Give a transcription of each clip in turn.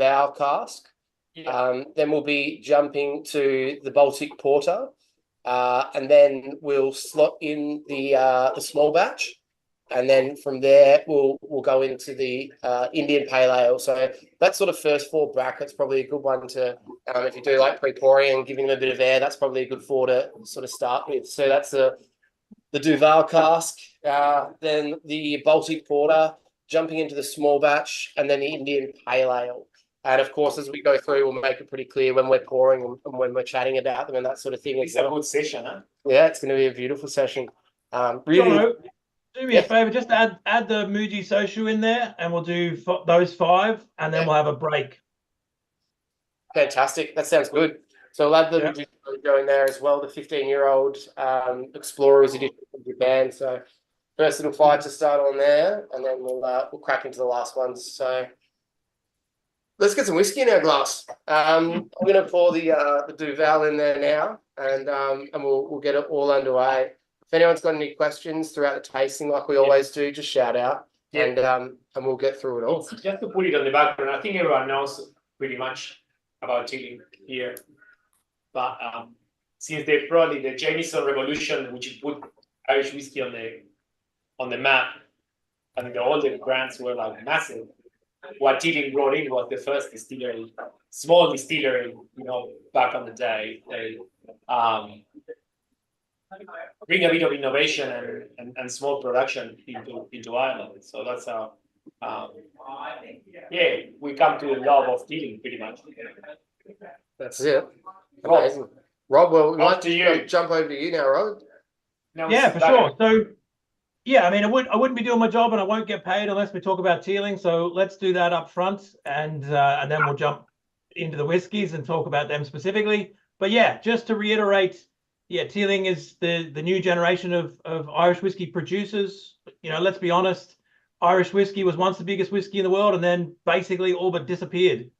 Duval cask. Then we'll be jumping to the Baltic Porter, and then we'll slot in the small batch, and then from there we'll go into the Indian Pale Ale. So that sort of first four brackets probably a good one to if you do like pre-pouring and giving them a bit of air. That's probably a good four to sort of start with. So that's the Duval cask, then the Baltic Porter, jumping into the small batch, and then the Indian Pale Ale. And of course, as we go through, we'll make it pretty clear when we're pouring and when we're chatting about them and that sort of thing. It's a good session, huh? Yeah, it's going to be a beautiful session. Really, Jono, do me a favor, just add the Muji Social in there, and we'll do those 5, and then we'll have a break. Fantastic. That sounds good. So we'll add the Muji Social in there as well, the 15-year-old Explorers edition from Japan. So first little 5 to start on there, and then we'll crack into the last ones. So let's get some whiskey in our glass. I'm going to pour the Duval in there now, and we'll get it all underway. If anyone's got any questions throughout the tasting, like we always do, just shout out, and we'll get through it all. Just to put it on the background, I think everyone knows pretty much about Teeling here, but since the Jameson Revolution, which put Irish whiskey on the map, I mean all the brands were like massive. What Teeling brought in was the first distillery, small distillery, back on the day. They bring a bit of innovation and small production into Ireland. So that's how, we come to the love of Teeling pretty much. That's it. Amazing. Rob, well, we might jump over to you now, Rob. Yeah, for sure. So, yeah, I mean, I wouldn't be doing my job, and I won't get paid unless we talk about Teeling. So let's do that up front, and then we'll jump into the whiskies and talk about them specifically. But yeah, just to reiterate, Teeling is the new generation of Irish whiskey producers. Let's be honest, Irish whiskey was once the biggest whiskey in the world, and then basically all but disappeared.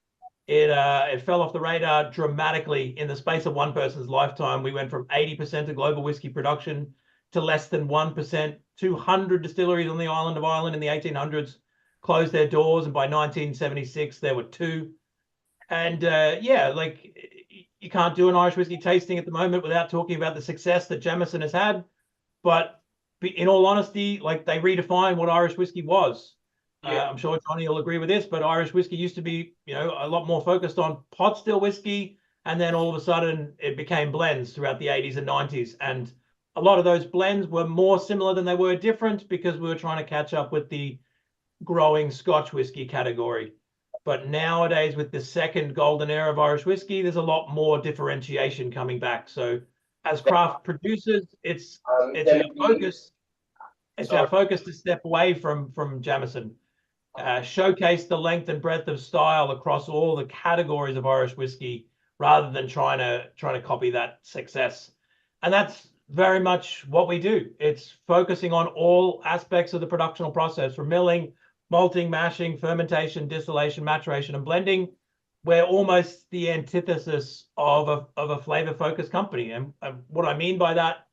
It fell off the radar dramatically in the space of one person's lifetime. We went from 80% of global whiskey production to less than 1%. 200 distilleries on the island of Ireland in the 1800s closed their doors, and by 1976 there were 2. And you can't do an Irish whiskey tasting at the moment without talking about the success that Jameson has had. But in all honesty, they redefined what Irish whiskey was. I'm sure Johnny will agree with this, but Irish whiskey used to be, a lot more focused on pot still whiskey, and then all of a sudden it became blends throughout the 80s and 90s. And a lot of those blends were more similar than they were different, because we were trying to catch up with the growing Scotch whiskey category. But nowadays, with the second golden era of Irish whiskey, there's a lot more differentiation coming back. So as craft producers, it's our focus. It's our focus to step away from Jameson, showcase the length and breadth of style across all the categories of Irish whiskey, rather than trying to copy that success. And that's very much what we do. It's focusing on all aspects of the productional process, from milling, malting, mashing, fermentation, distillation, maturation, and blending. We're almost the antithesis of a flavor-focused company. And what I mean by that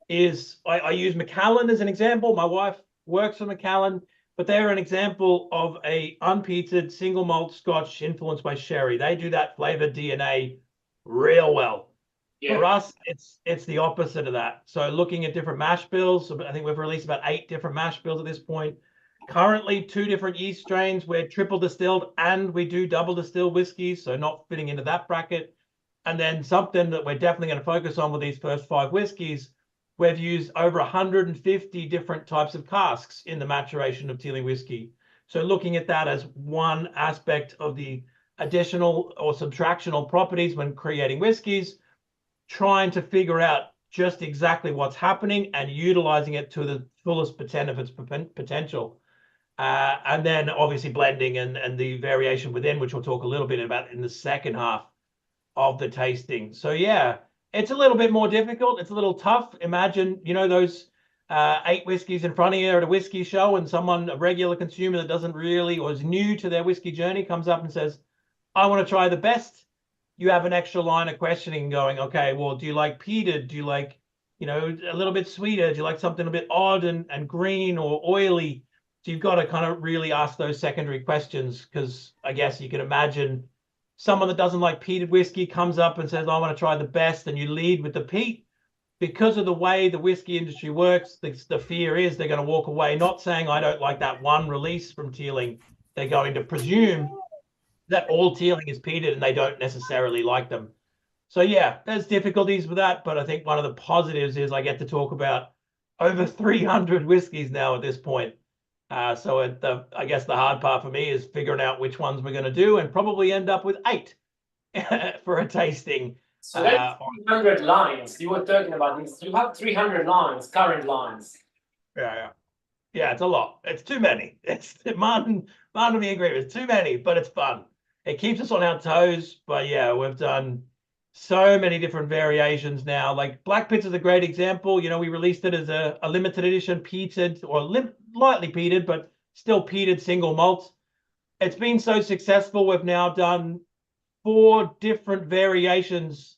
is I use Macallan as an example. My wife works for Macallan, but they're an example of a unpeated single malt Scotch influenced by sherry. They do that flavor DNA real well. Yeah. For us, it's the opposite of that. So looking at different mash bills, I think we've released about 8 different mash bills at this point. Currently, 2 different yeast strains. We're triple distilled, and we do double distilled whiskeys, so not fitting into that bracket. And then something that we're definitely going to focus on with these first 5 whiskeys, we've used over 150 different types of casks in the maturation of Teeling whiskey. So looking at that as one aspect of the additional or subtractional properties when creating whiskeys, trying to figure out just exactly what's happening and utilizing it to the fullest extent of its potential. And then obviously blending and the variation within, which we'll talk a little bit about in the second half of the tasting. So yeah, it's a little bit more difficult. It's a little tough. Imagine, those 8 whiskeys in front of you at a whiskey show, and a regular consumer that doesn't really, or is new to their whiskey journey, comes up and says, I want to try the best. You have an extra line of questioning going, okay, well, do you like peated? Do you like, a little bit sweeter? Do you like something a bit odd and green or oily? So you've got to kind of really ask those secondary questions, because I guess you can imagine someone that doesn't like peated whiskey comes up and says, I want to try the best, and you lead with the peat. Because of the way the whiskey industry works, the fear is they're going to walk away not saying, I don't like that one release from Teeling. They're going to presume that all Teeling is peated and they don't necessarily like them. So yeah, there's difficulties with that, but I think one of the positives is I get to talk about over 300 whiskeys now at this point. So I guess the hard part for me is figuring out which ones we're going to do, and probably end up with 8 for a tasting. So that's 300 lines. You were talking about this. You have 300 lines, current lines. Yeah, it's a lot. It's too many. It's Martin and me agree. It's too many, but it's fun. It keeps us on our toes. But yeah, we've done so many different variations now. Like Black Pits is a great example. You know, we released it as a limited edition peated, or lightly peated, but still peated single malt. It's been so successful. We've now done 4 different variations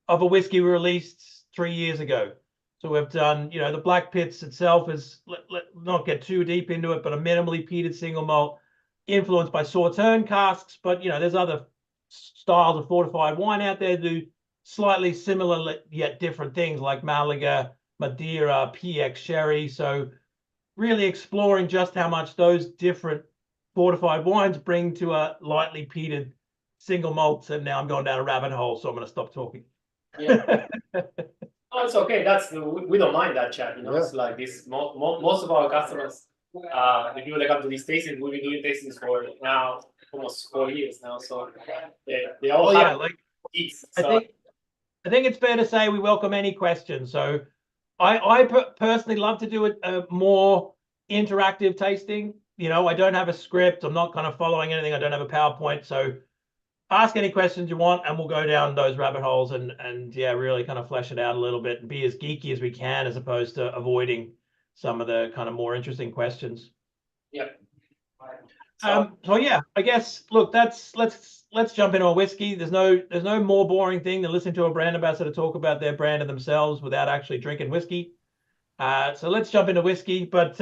of a whiskey we released 3 years ago. So we've done, you know, the Black Pits itself is, let not get too deep into it, but a minimally peated single malt influenced by Sauterne casks. But, you know, there's other styles of fortified wine out there that do slightly similar yet different things, like Malaga, Madeira, PX Sherry. So really exploring just how much those different fortified wines bring to a lightly peated single malt. And now I'm going down a rabbit hole, so I'm going to stop talking. Yeah. Oh, it's okay. We don't mind that, chat. You know, it's like this. Most of our customers, the people that come to these tastings, we've been doing tastings for now almost 4 years now. So they all have like eats. So. I think it's fair to say we welcome any questions. So I personally love to do a more interactive tasting. You know, I don't have a script. I'm not kind of following anything. I don't have a PowerPoint. So ask any questions you want, and we'll go down those rabbit holes and yeah, really kind of flesh it out a little bit and be as geeky as we can, as opposed to avoiding some of the kind of more interesting questions. Yep. So yeah, I guess look, let's jump into a whiskey. There's no more boring thing than listening to a brand ambassador talk about their brand and themselves without actually drinking whiskey. So let's jump into whiskey. But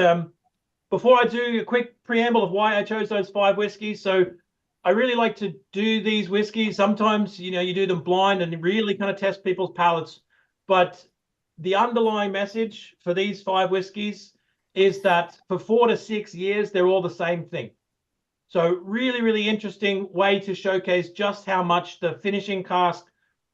before I do, a quick preamble of why I chose those 5 whiskeys. So I really like to do these whiskeys. Sometimes, you know, you do them blind and really kind of test people's palates. But the underlying message for these 5 whiskeys is that for 4 to 6 years, they're all the same thing. So really, really interesting way to showcase just how much the finishing cask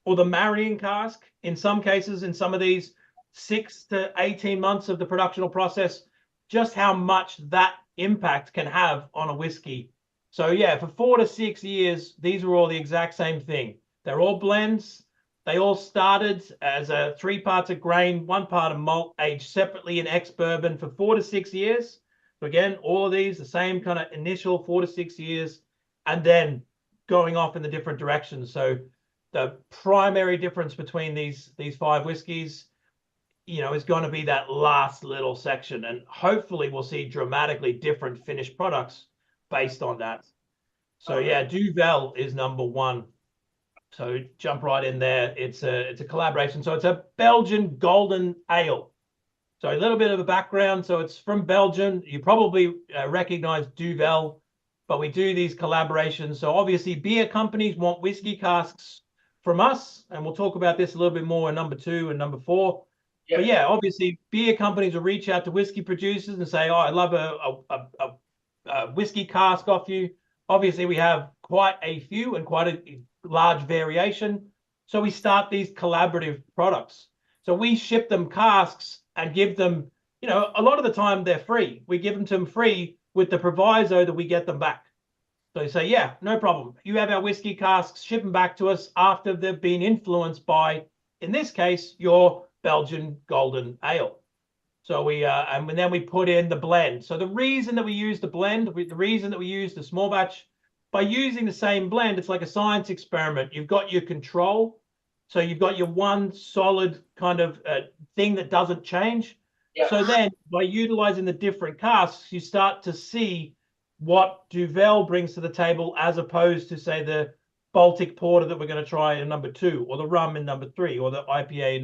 or the marrying cask, in some cases, in some of these 6 to 18 months of the productional process, just how much that impact can have on a whiskey. So yeah, for 4 to 6 years, these were all the exact same thing. They're all blends. They all started as 3 parts of grain, 1 part of malt, aged separately in ex-bourbon for 4 to 6 years. So again, all of these, the same kind of initial 4 to 6 years, and then going off in the different directions. So the primary difference between these 5 whiskeys, you know, is going to be that last little section. And hopefully we'll see dramatically different finished products based on that. So yeah, Duvel is number 1. So jump right in there. It's a collaboration. So it's a Belgian golden ale. So a little bit of a background. So it's from Belgium. You probably recognize Duvel, but we do these collaborations. So obviously beer companies want whiskey casks from us, and we'll talk about this a little bit more in number 2 and number 4. Yep. But yeah, obviously beer companies will reach out to whiskey producers and say, oh, I love a whiskey cask off you. Obviously we have quite a few and quite a large variation. So we start these collaborative products. So we ship them casks and give them, you know, a lot of the time they're free. We give them to them free with the proviso that we get them back. So you say, yeah, no problem. You have our whiskey casks, ship them back to us after they've been influenced by, in this case, your Belgian golden ale. So we, and then we put in the blend. So the reason that we use the blend, the reason that we use the small batch, by using the same blend, it's like a science experiment. You've got your control. So you've got your one solid kind of thing that doesn't change. Yeah. So then by utilizing the different casks, you start to see what Duvel brings to the table, as opposed to, say, the Baltic Porter that we're going to try in number 2, or the rum in number 3, or the IPA in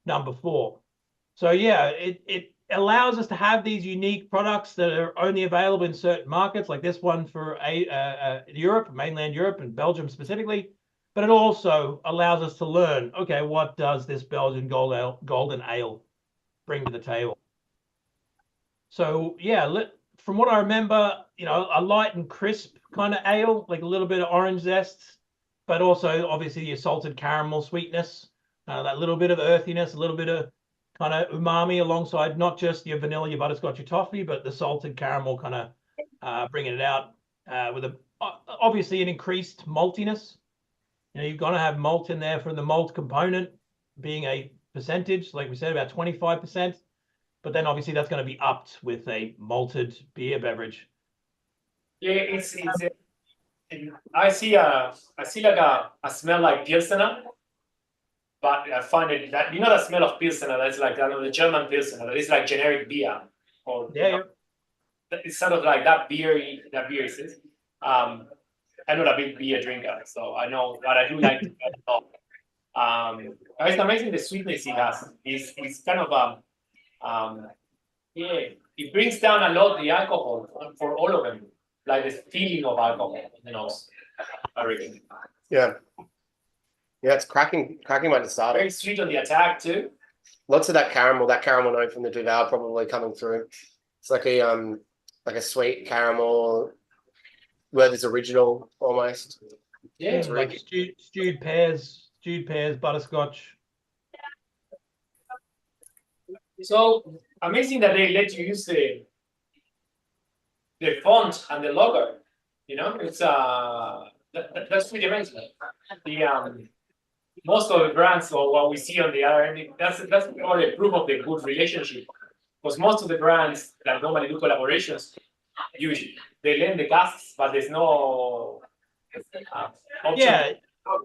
number 4. So yeah, allows us to have these unique products that are only available in certain markets, like this one for Europe, mainland Europe, and Belgium specifically. But it also allows us to learn, okay, what does this Belgian golden ale bring to the table? So yeah, from what I remember, a light and crisp kind of ale, like a little bit of orange zest, but also obviously your salted caramel sweetness, that little bit of earthiness, a little bit of kind of umami alongside not just your vanilla, your butterscotch, your toffee, but the salted caramel kind of bringing it out with obviously an increased maltiness. You're going to have malt in there from the malt component being a percentage, like we said, about 25%. But then obviously that's going to be upped with a malted beer beverage. Yeah, I see like a smell like Pilsener, but I find it that the smell of Pilsener, that's like the German Pilsener, that is like generic beer, or it's sort of like that beer is. I'm not a big beer drinker, so I know, but I do like it a lot. It's amazing the sweetness it has. It's kind of it brings down a lot the alcohol for all of them, like the feeling of alcohol, I reckon. Yeah, it's cracking right at the start. Very sweet on the attack too. Lots of that caramel note from the Duvel probably coming through. It's like a sweet caramel. Werther's Original almost. Yeah, it's like stewed pears, butterscotch. So amazing that they let you use the font and the logo. It's that's pretty amazing. Most of the brands, or what we see on the other end, that's only proof of the good relationship. Because most of the brands that normally do collaborations, usually they lend the casks, but there's no option.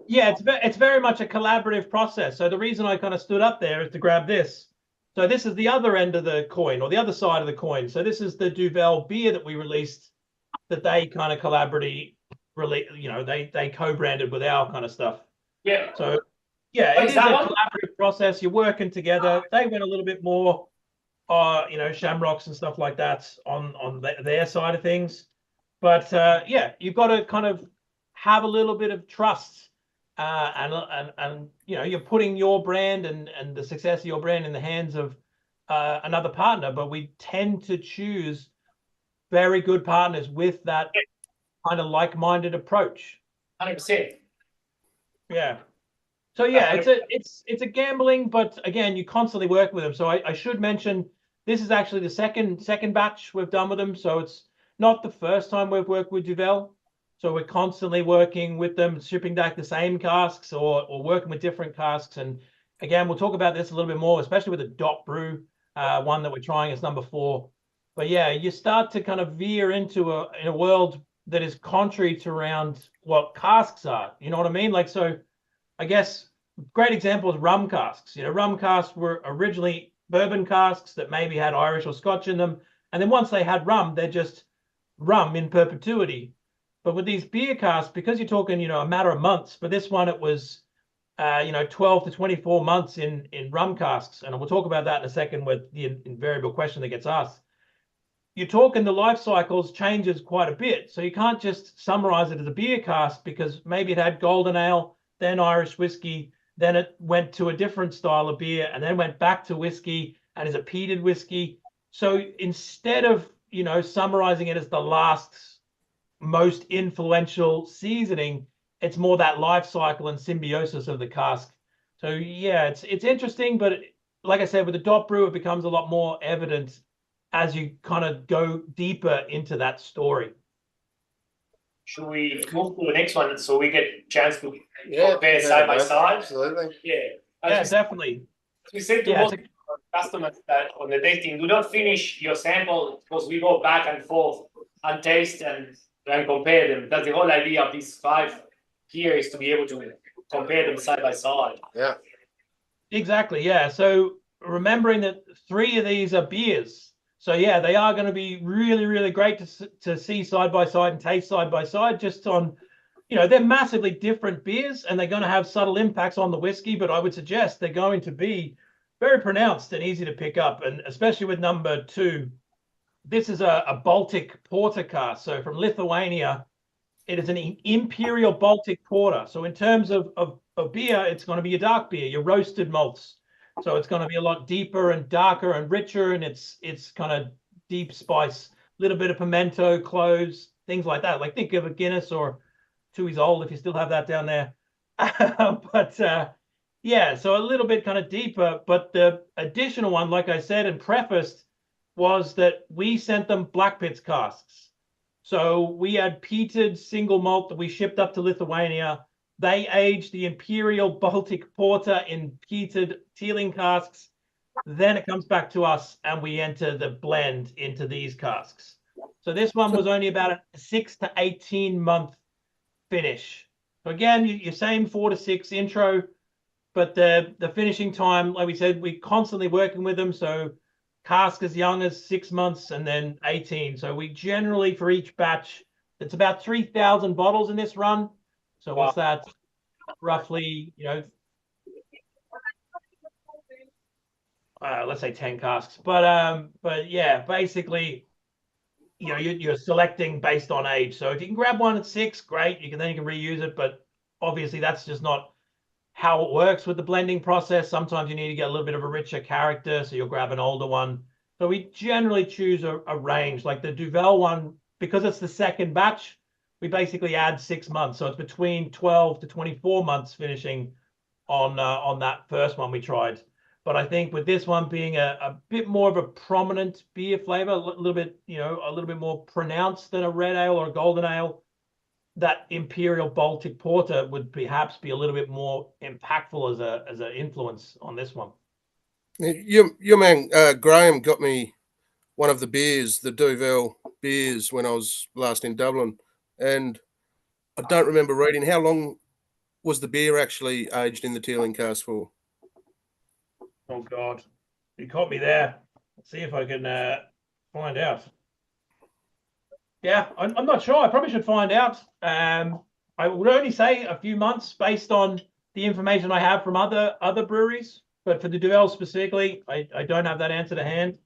Yeah, it's very much a collaborative process. So the reason I kind of stood up there is to grab this. So this is the other end of the coin, or the other side of the coin. So this is the Duvel beer that we released, that they kind of they co-branded with our kind of stuff. Yeah. So yeah, it is a collaborative process. You're working together. They went a little bit more shamrocks and stuff like that on their side of things. But yeah, you've got to kind of have a little bit of trust, and you're putting your brand and the success of your brand in the hands of another partner. But we tend to choose very good partners with that kind of like-minded approach. 100%. Yeah. So yeah, it's a gambling, but again, you constantly work with them. So I should mention, this is actually the second batch we've done with them. So it's not the first time we've worked with Duvel. So we're constantly working with them, shipping back the same casks or working with different casks. And again, we'll talk about this a little bit more, especially with the Dot Brew one that we're trying as number 4. But yeah, you start to kind of veer into a world that is contrary to around what casks are. You know what I mean? Like, so I guess great example is rum casks. Rum casks were originally bourbon casks that maybe had Irish or Scotch in them. And then once they had rum, they're just rum in perpetuity. But with these beer casks, because you're talking, a matter of months, for this one, it was, 12 to 24 months in rum casks. And we'll talk about that in a second with the invariable question that gets asked. You're talking the life cycles changes quite a bit. So you can't just summarize it as a beer cask, because maybe it had golden ale, then Irish whiskey, then it went to a different style of beer, and then went back to whiskey and is a peated whiskey. So instead of, summarizing it as the last most influential seasoning, it's more that life cycle and symbiosis of the cask. So yeah, it's interesting, but like I said, with the Dot Brew, it becomes a lot more evident as you kind of go deeper into that story. Should we move to the next one so we get a chance to compare side by side? Absolutely. Yeah, Definitely. We said to most customers that on the tasting, do not finish your sample, because we go back and forth and taste and compare them. That's the whole idea of these 5 here, is to be able to compare them side by side. Yeah. Exactly. Yeah. So remembering that 3 of these are beers. So yeah, they are going to be really, really great to see side by side and taste side by side, just on, they're massively different beers, and they're going to have subtle impacts on the whiskey, but I would suggest they're going to be very pronounced and easy to pick up, and especially with number 2. This is a Baltic porter cask. So from Lithuania, it is an Imperial Baltic porter. So in terms of beer, it's going to be a dark beer, your roasted malts. So it's going to be a lot deeper and darker and richer, and it's kind of deep spice, little bit of pimento, cloves, things like that. Like think of a Guinness or Tooheys Old if you still have that down there. But yeah, so a little bit kind of deeper. But the additional one, like I said and prefaced, was that we sent them Black Pits casks. So we had peated single malt that we shipped up to Lithuania. They aged the Imperial Baltic Porter in peated Teeling casks. Then it comes back to us and we enter the blend into these casks. So this one was only about a 6 to 18 month finish. So again, you're saying 4 to 6 intro, but the finishing time, like we said, we're constantly working with them. So cask as young as 6 months and then 18. So we generally, for each batch, it's about 3,000 bottles in this run. So what's that? Roughly, let's say 10 casks. But yeah, basically, you're selecting based on age. So if you can grab one at 6, great. Then you can reuse it. But obviously, that's just not how it works with the blending process. Sometimes you need to get a little bit of a richer character, so you'll grab an older one. So we generally choose a range. Like the Duvel one, because it's the second batch, we basically add 6 months. So it's between 12 to 24 months finishing on that first one we tried. But I think with this one being a bit more of a prominent beer flavor, a little bit, a little bit more pronounced than a red ale or a golden ale, that Imperial Baltic Porter would perhaps be a little bit more impactful as an influence on this one. Your man Graham got me one of the beers, the Duvel beers, when I was last in Dublin, and I don't remember reading how long was the beer actually aged in the Teeling cask for. Oh God, you caught me there. Let's see if I can find out. Yeah, I'm not sure. I probably should find out. I would only say a few months based on the information I have from other breweries. But for the Duvel specifically, I don't have that answer to hand.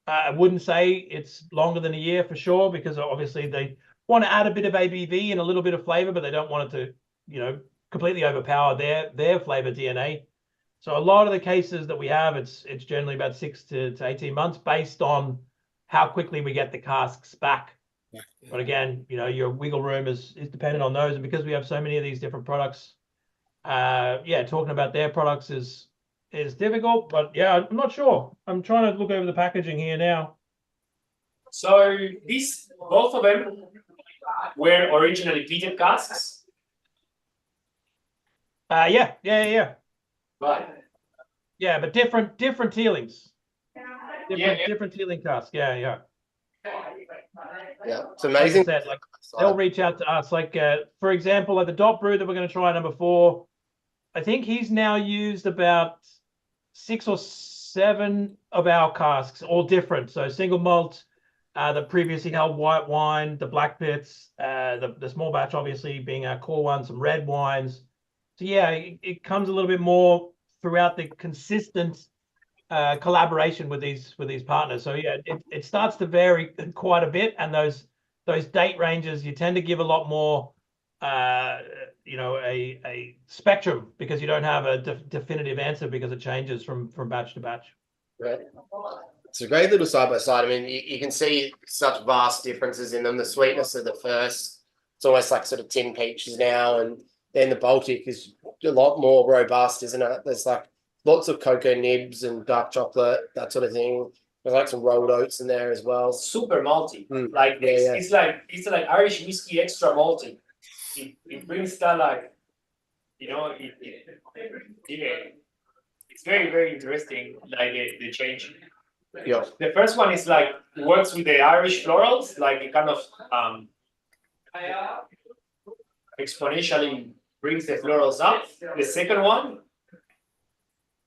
I wouldn't say it's longer than a year for sure, because obviously they want to add a bit of ABV and a little bit of flavor, but they don't want it to, completely overpower their flavor DNA. So a lot of the cases that we have, it's generally about 6 to 18 months based on how quickly we get the casks back. But again, your wiggle room is dependent on those. And because we have so many of these different products, talking about their products is difficult. But yeah, I'm not sure. I'm trying to look over the packaging here now. So both of them were originally peated casks? Yeah. Right. Yeah, but different Teelings. Different Teeling casks. Yeah. Yeah, it's amazing. Like I said, they'll reach out to us. Like, for example, like the Dot Brew that we're going to try, number 4, I think he's now used about 6 or 7 of our casks, all different. So single malt, the previously held white wine, the Black Pits, the small batch obviously being our core one, some red wines. So yeah, it comes a little bit more throughout the consistent collaboration with these partners. So yeah, it starts to vary quite a bit, and those date ranges, you tend to give a lot more a spectrum, because you don't have a definitive answer, because it changes from batch to batch. Right. It's a great little side by side. I mean, you can see such vast differences in them. The sweetness of the first, it's almost like sort of tin peaches now, and then the Baltic is a lot more robust, isn't it? There's like lots of cocoa nibs and dark chocolate, that sort of thing. There's like some rolled oats in there as well. Super malty. Mm. It's like Irish whiskey extra malty. It brings that, like, it's very, very interesting, like the change. Yeah. The first one is like works with the Irish florals, like it kind of exponentially brings the florals up. The second one,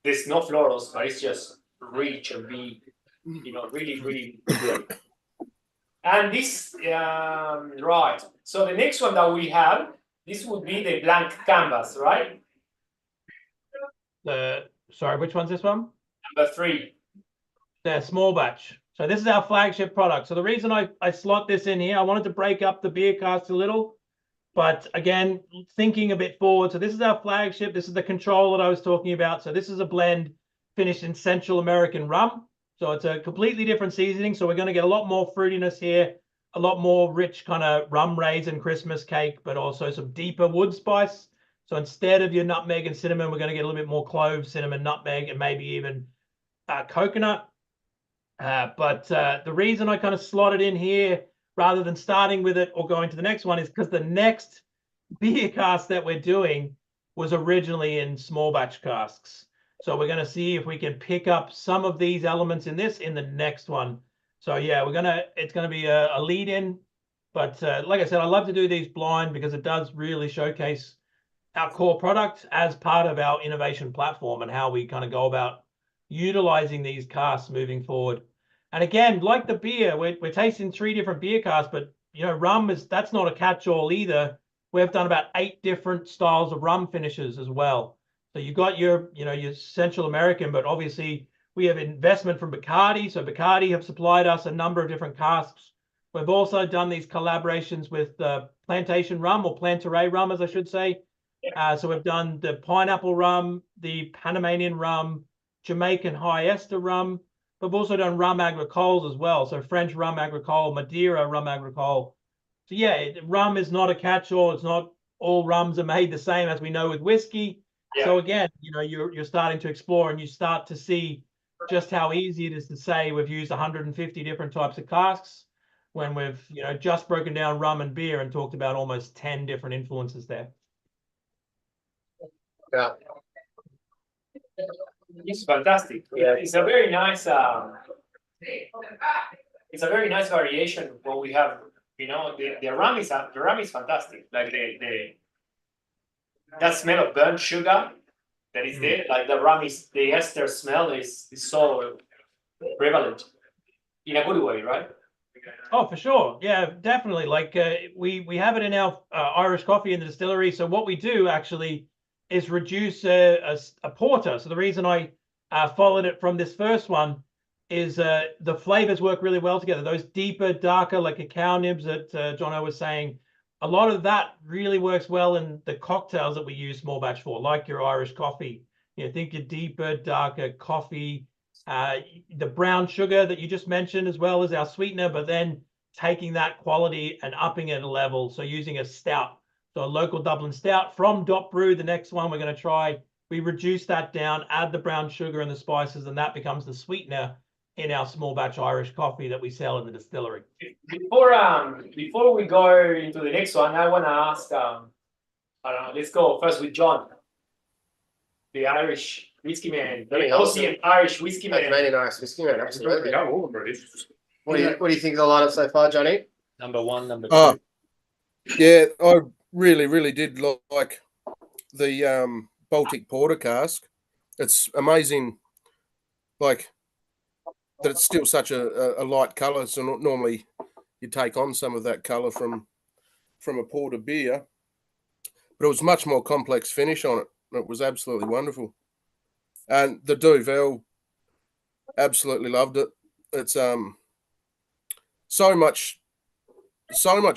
there's no florals, but it's just rich and big, really, really good. And this, right. So the next one that we have, this would be the blank canvas, right? Sorry, which one's this one? Number 3. The small batch. So this is our flagship product. So the reason I slot this in here, I wanted to break up the beer cast a little, but again, thinking a bit forward. So this is our flagship. This is the control that I was talking about. So this is a blend finished in Central American rum. So it's a completely different seasoning. So we're going to get a lot more fruitiness here, a lot more rich kind of rum raisin Christmas cake, but also some deeper wood spice. So instead of your nutmeg and cinnamon, we're going to get a little bit more clove, cinnamon, nutmeg, and maybe even coconut. But the reason I kind of slotted in here rather than starting with it or going to the next one is because the next beer cask that we're doing was originally in small batch casks. So we're going to see if we can pick up some of these elements in the next one. So yeah, it's going to be a lead in. But like I said, I love to do these blind because it does really showcase our core product as part of our innovation platform and how we kind of go about utilizing these casks moving forward. And again, like the beer, we're tasting 3 different beer casks, but rum that's not a catch-all either. We've done about 8 different styles of rum finishes as well. So you got your Central American, but obviously we have investment from Bacardi. So Bacardi have supplied us a number of different casks. We've also done these collaborations with plantation rum, or Plantaray rum, as I should say. So we've done the pineapple rum, the Panamanian rum, Jamaican high ester rum. We've also done rum agricoles as well. So French rum agricole, Madeira rum agricole. So yeah, rum is not a catch-all. It's not all rums are made the same, as we know with whiskey. Yeah. So again, you're starting to explore, and you start to see just how easy it is to say we've used 150 different types of casks when we've just broken down rum and beer and talked about almost 10 different influences there. Yeah. It's fantastic. Yeah. It's a very nice it's a very nice variation what we have. The rum is fantastic. Like that smell of burnt sugar that is there, like the ester smell is so prevalent in a good way, right? Oh, for sure. Yeah, definitely. Like we have it in our Irish coffee in the distillery. So what we do actually is reduce a porter. So the reason I followed it from this first one is the flavors work really well together. Those deeper, darker, like cacao nibs that Jono was saying, a lot of that really works well in the cocktails that we use small batch for, like your Irish coffee. Think your deeper, darker coffee, the brown sugar that you just mentioned, as well as our sweetener, but then taking that quality and upping it a level. So using a stout, so a local Dublin stout from Dot Brew, the next one we're going to try, we reduce that down, add the brown sugar and the spices, and that becomes the sweetener in our small batch Irish coffee that we sell in the distillery. Before we go into the next one, I want to ask, let's go first with John, the Irish whiskey man, the Aussie Irish whiskey man. Canadian Irish whiskey man, absolutely. Yeah, What do you think of the lineup so far, Johnny? Number 1, number 2. Yeah, I really did like the Baltic Porter cask. It's amazing, like, that it's still such a light colour. So normally you take on some of that colour from a porter beer, but it was much more complex finish on it. It was absolutely wonderful. And the Duvel, absolutely loved it. It's so much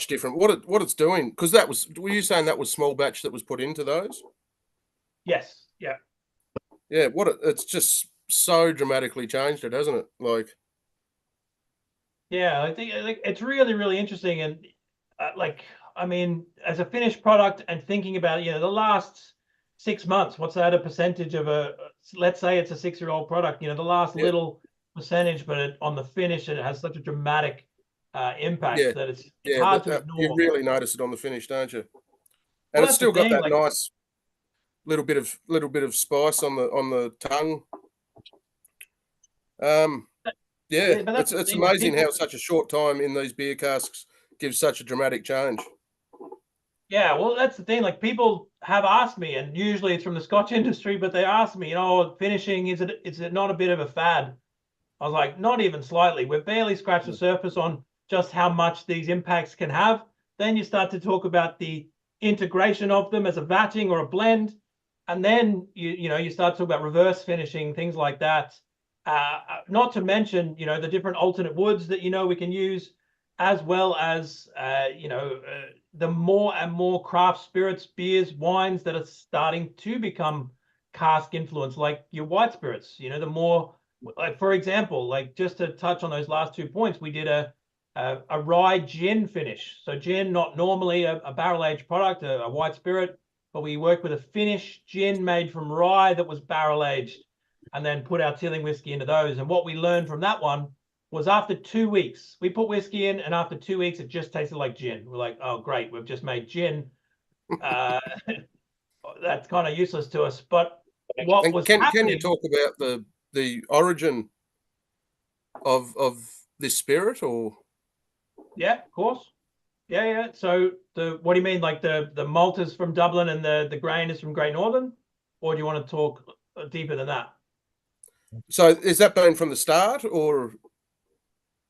different. What it's doing, because were you saying that was small batch that was put into those? Yes. Yeah. Yeah. It's just so dramatically changed it, hasn't it? Like. Yeah, I think it's really interesting, and as a finished product and thinking about the last 6 months, what's that a percentage of let's say it's a 6-year-old product, the last little percentage, but on the finish it has such a dramatic impact that it's hard to ignore. You really notice it on the finish, don't you? And it's still got that nice little bit of spice on the tongue. It's amazing how such a short time in these beer casks gives such a dramatic change. Yeah, well, that's the thing. Like, people have asked me, and usually it's from the Scotch industry, but they ask me, finishing, is it not a bit of a fad? I was like, not even slightly. We've barely scratched the surface on just how much these impacts can have. Then you start to talk about the integration of them as a vatting or a blend, and then you start to talk about reverse finishing, things like that. Not to mention, you know, the different alternate woods that, you know, we can use, as well as, you know, the more and more craft spirits, beers, wines that are starting to become cask influence, like your white spirits. You know, the more, like, for example, like, just to touch on those last 2 points, we did a rye gin finish. So gin, not normally a barrel aged product, a white spirit, but we worked with a Finnish gin made from rye that was barrel aged, and then put our Teeling whiskey into those. And what we learned from that one was, after 2 weeks, we put whiskey in, and after 2 weeks, it just tasted like gin. We're like, oh, great, we've just made gin. That's kind of useless to us. But what And was can happening? you talk about the origin of this spirit, or? Yeah, of course. Yeah. So what do you mean? Like the malt is from Dublin and the grain is from Great Northern? Or do you want to talk deeper than that? So is that been from the start, or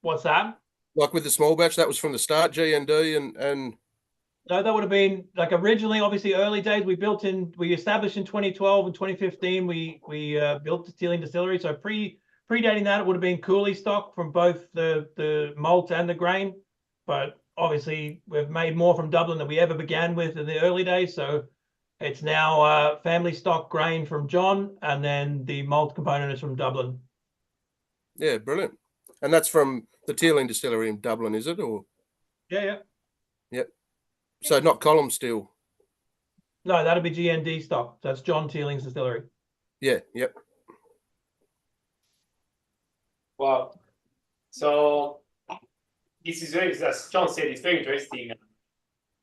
What's that? like with the small batch, that was from the start, GND and No, that would have been like originally, obviously early days. We established in 2012 and 2015. We built the Teeling distillery. So predating that, it would have been Cooley stock from both the malt and the grain. But obviously, we've made more from Dublin than we ever began with in the early days. So it's now family stock grain from John, and then the malt component is from Dublin. Yeah, brilliant. And that's from the Teeling distillery in Dublin, is it? Or Yeah. yep. So not column steel. No, that'll be GND stock. That's John Teeling's distillery. Yeah, yep. Wow. So this is very, as John said, it's very interesting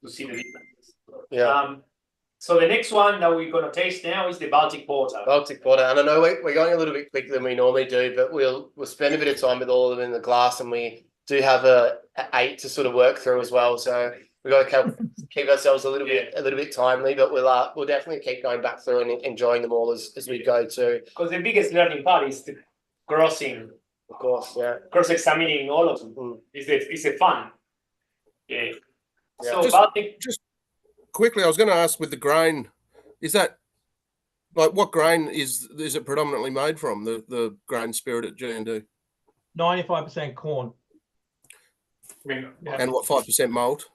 to see the differences. Yeah. So the next one that we're going to taste now is the Baltic Porter. Baltic Porter, and I know we're going a little bit quicker than we normally do, but we'll spend a bit of time with all of them in the glass, and we do have a 8 to sort of work through as well. So we've got to keep ourselves a little bit timely, but we'll definitely keep going back through and enjoying them all as we go too. Because the biggest learning part is the crossing, of course, yeah, cross-examining all of them. It's a fun. Yeah. So just, Baltic. Just quickly, I was going to ask, with the grain, is that like, what grain is it predominantly made from, the grain spirit at G&D? 95% corn. And what, 5% malt?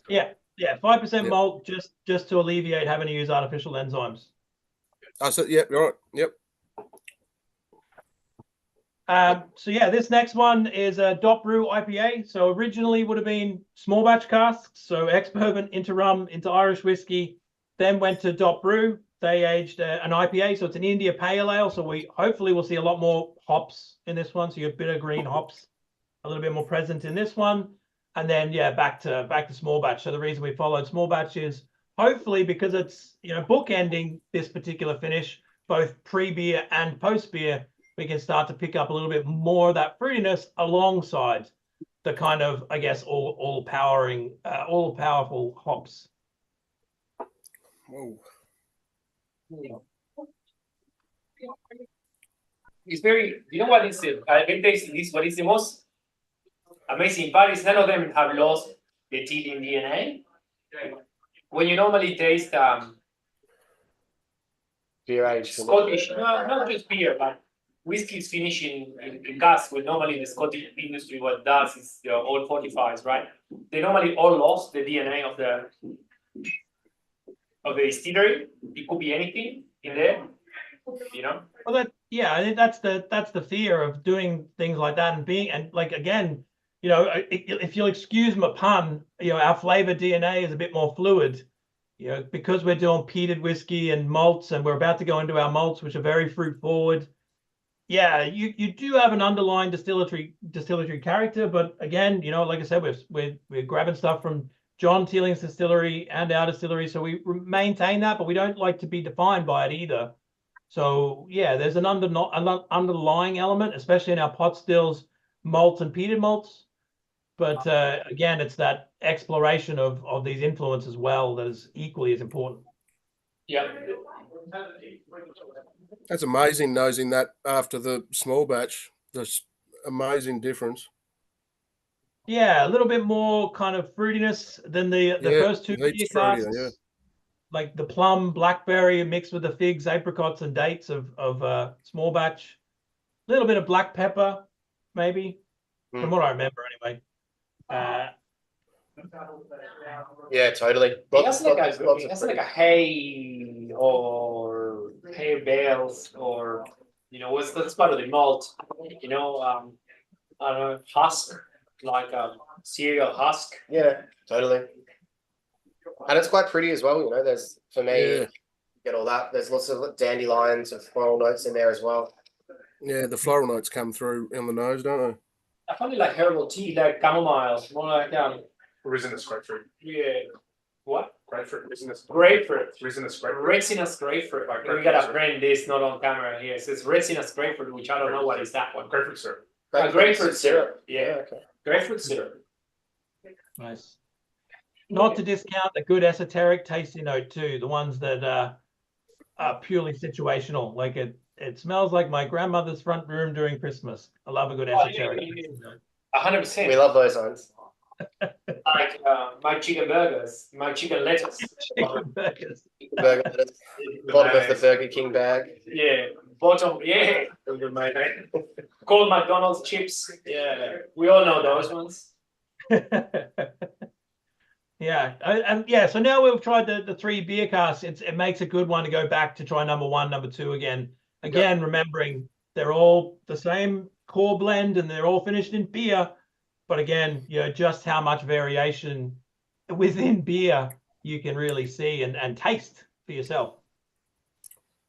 Yeah, 5% malt, just to alleviate having to use artificial enzymes. So yeah, right, yep. So yeah, this next one is a Dop Brew IPA. So originally would have been small batch casks, so ex-bourbon into rum into Irish whiskey, then went to Dop Brew. They aged an IPA, so it's an India Pale Ale. So we hopefully will see a lot more hops in this one. So you have bitter green hops, a little bit more present in this one. And then back to small batch. So the reason we followed small batch is hopefully because it's, you know, bookending this particular finish, both pre-beer and post-beer, we can start to pick up a little bit more of that fruitiness alongside the kind of, I guess, all powerful hops. Whoa. It's very, you know what is it? I've been tasting this, what is the most amazing part is none of them have lost the Teeling DNA. When you normally taste beer aged Scottish, not just beer, but whiskey is finishing in cask. When normally the Scottish industry what does is all fortifies, right? They normally all lost the DNA of the distillery. It could be anything in there, you know. Well, I think that's the fear of doing things like that and like, again, you know, if you'll excuse my pun, you know, our flavor DNA is a bit more fluid, you know, because we're doing peated whiskey and malts, and we're about to go into our malts, which are very fruit forward. Yeah, you do have an underlying distillery character, but again, you know, like I said, we're grabbing stuff from John Teeling's distillery and our distillery, so we maintain that, but we don't like to be defined by it either. So yeah, there's an underlying element, especially in our pot stills, malts and peated malts. But again, it's that exploration of these influences as well that is equally as important. Yeah. That's amazing, nosing that after the small batch. That's amazing difference. Yeah, a little bit more kind of fruitiness than the first two beer casks. Yeah. Like the plum, blackberry mixed with the figs, apricots, and dates of small batch. little bit of black pepper, maybe, from Mm. what I remember anyway. Yeah, totally. It Lots, has like lots, a, lots it of has fruit. like a hay or hay bales or what's that's part of the malt. I don't know, husk, like a cereal husk. Yeah, totally. And it's quite pretty as well. There's, for me, Yeah. get all that. There's lots of dandelions and floral notes in there as well. Yeah, the floral notes come through on the nose, don't they? I find it like herbal tea, like chamomile, more like Resinous grapefruit. yeah, what? Grapefruit. Resinous. Grapefruit. Resinous grapefruit. Resinous grapefruit. Like We grapefruit gotta syrup. print this, not on camera here. It says resinous grapefruit, which I don't know what is that one. Grapefruit syrup. Grapefruit syrup. Yeah, Okay. grapefruit syrup. Nice. Not to discount the good esoteric tasty note too, the ones that are purely situational. Like it smells like my grandmother's front room during Christmas. I love a good esoteric. tasty note. 100%. We love those ones. Like my chicken burgers, my chicken lettuce. Chicken burgers. Burger, lettuce, bottom of the Burger King bag. Yeah, bottom. Yeah, called McDonald's chips. Yeah, we all know those ones. Yeah, and yeah. So now we've tried the 3 beer casks. It makes a good one to go back to try number 1, number 2 again. Again, remembering they're all the same core blend and they're all finished in beer. But again, just how much variation within beer you can really see and taste for yourself.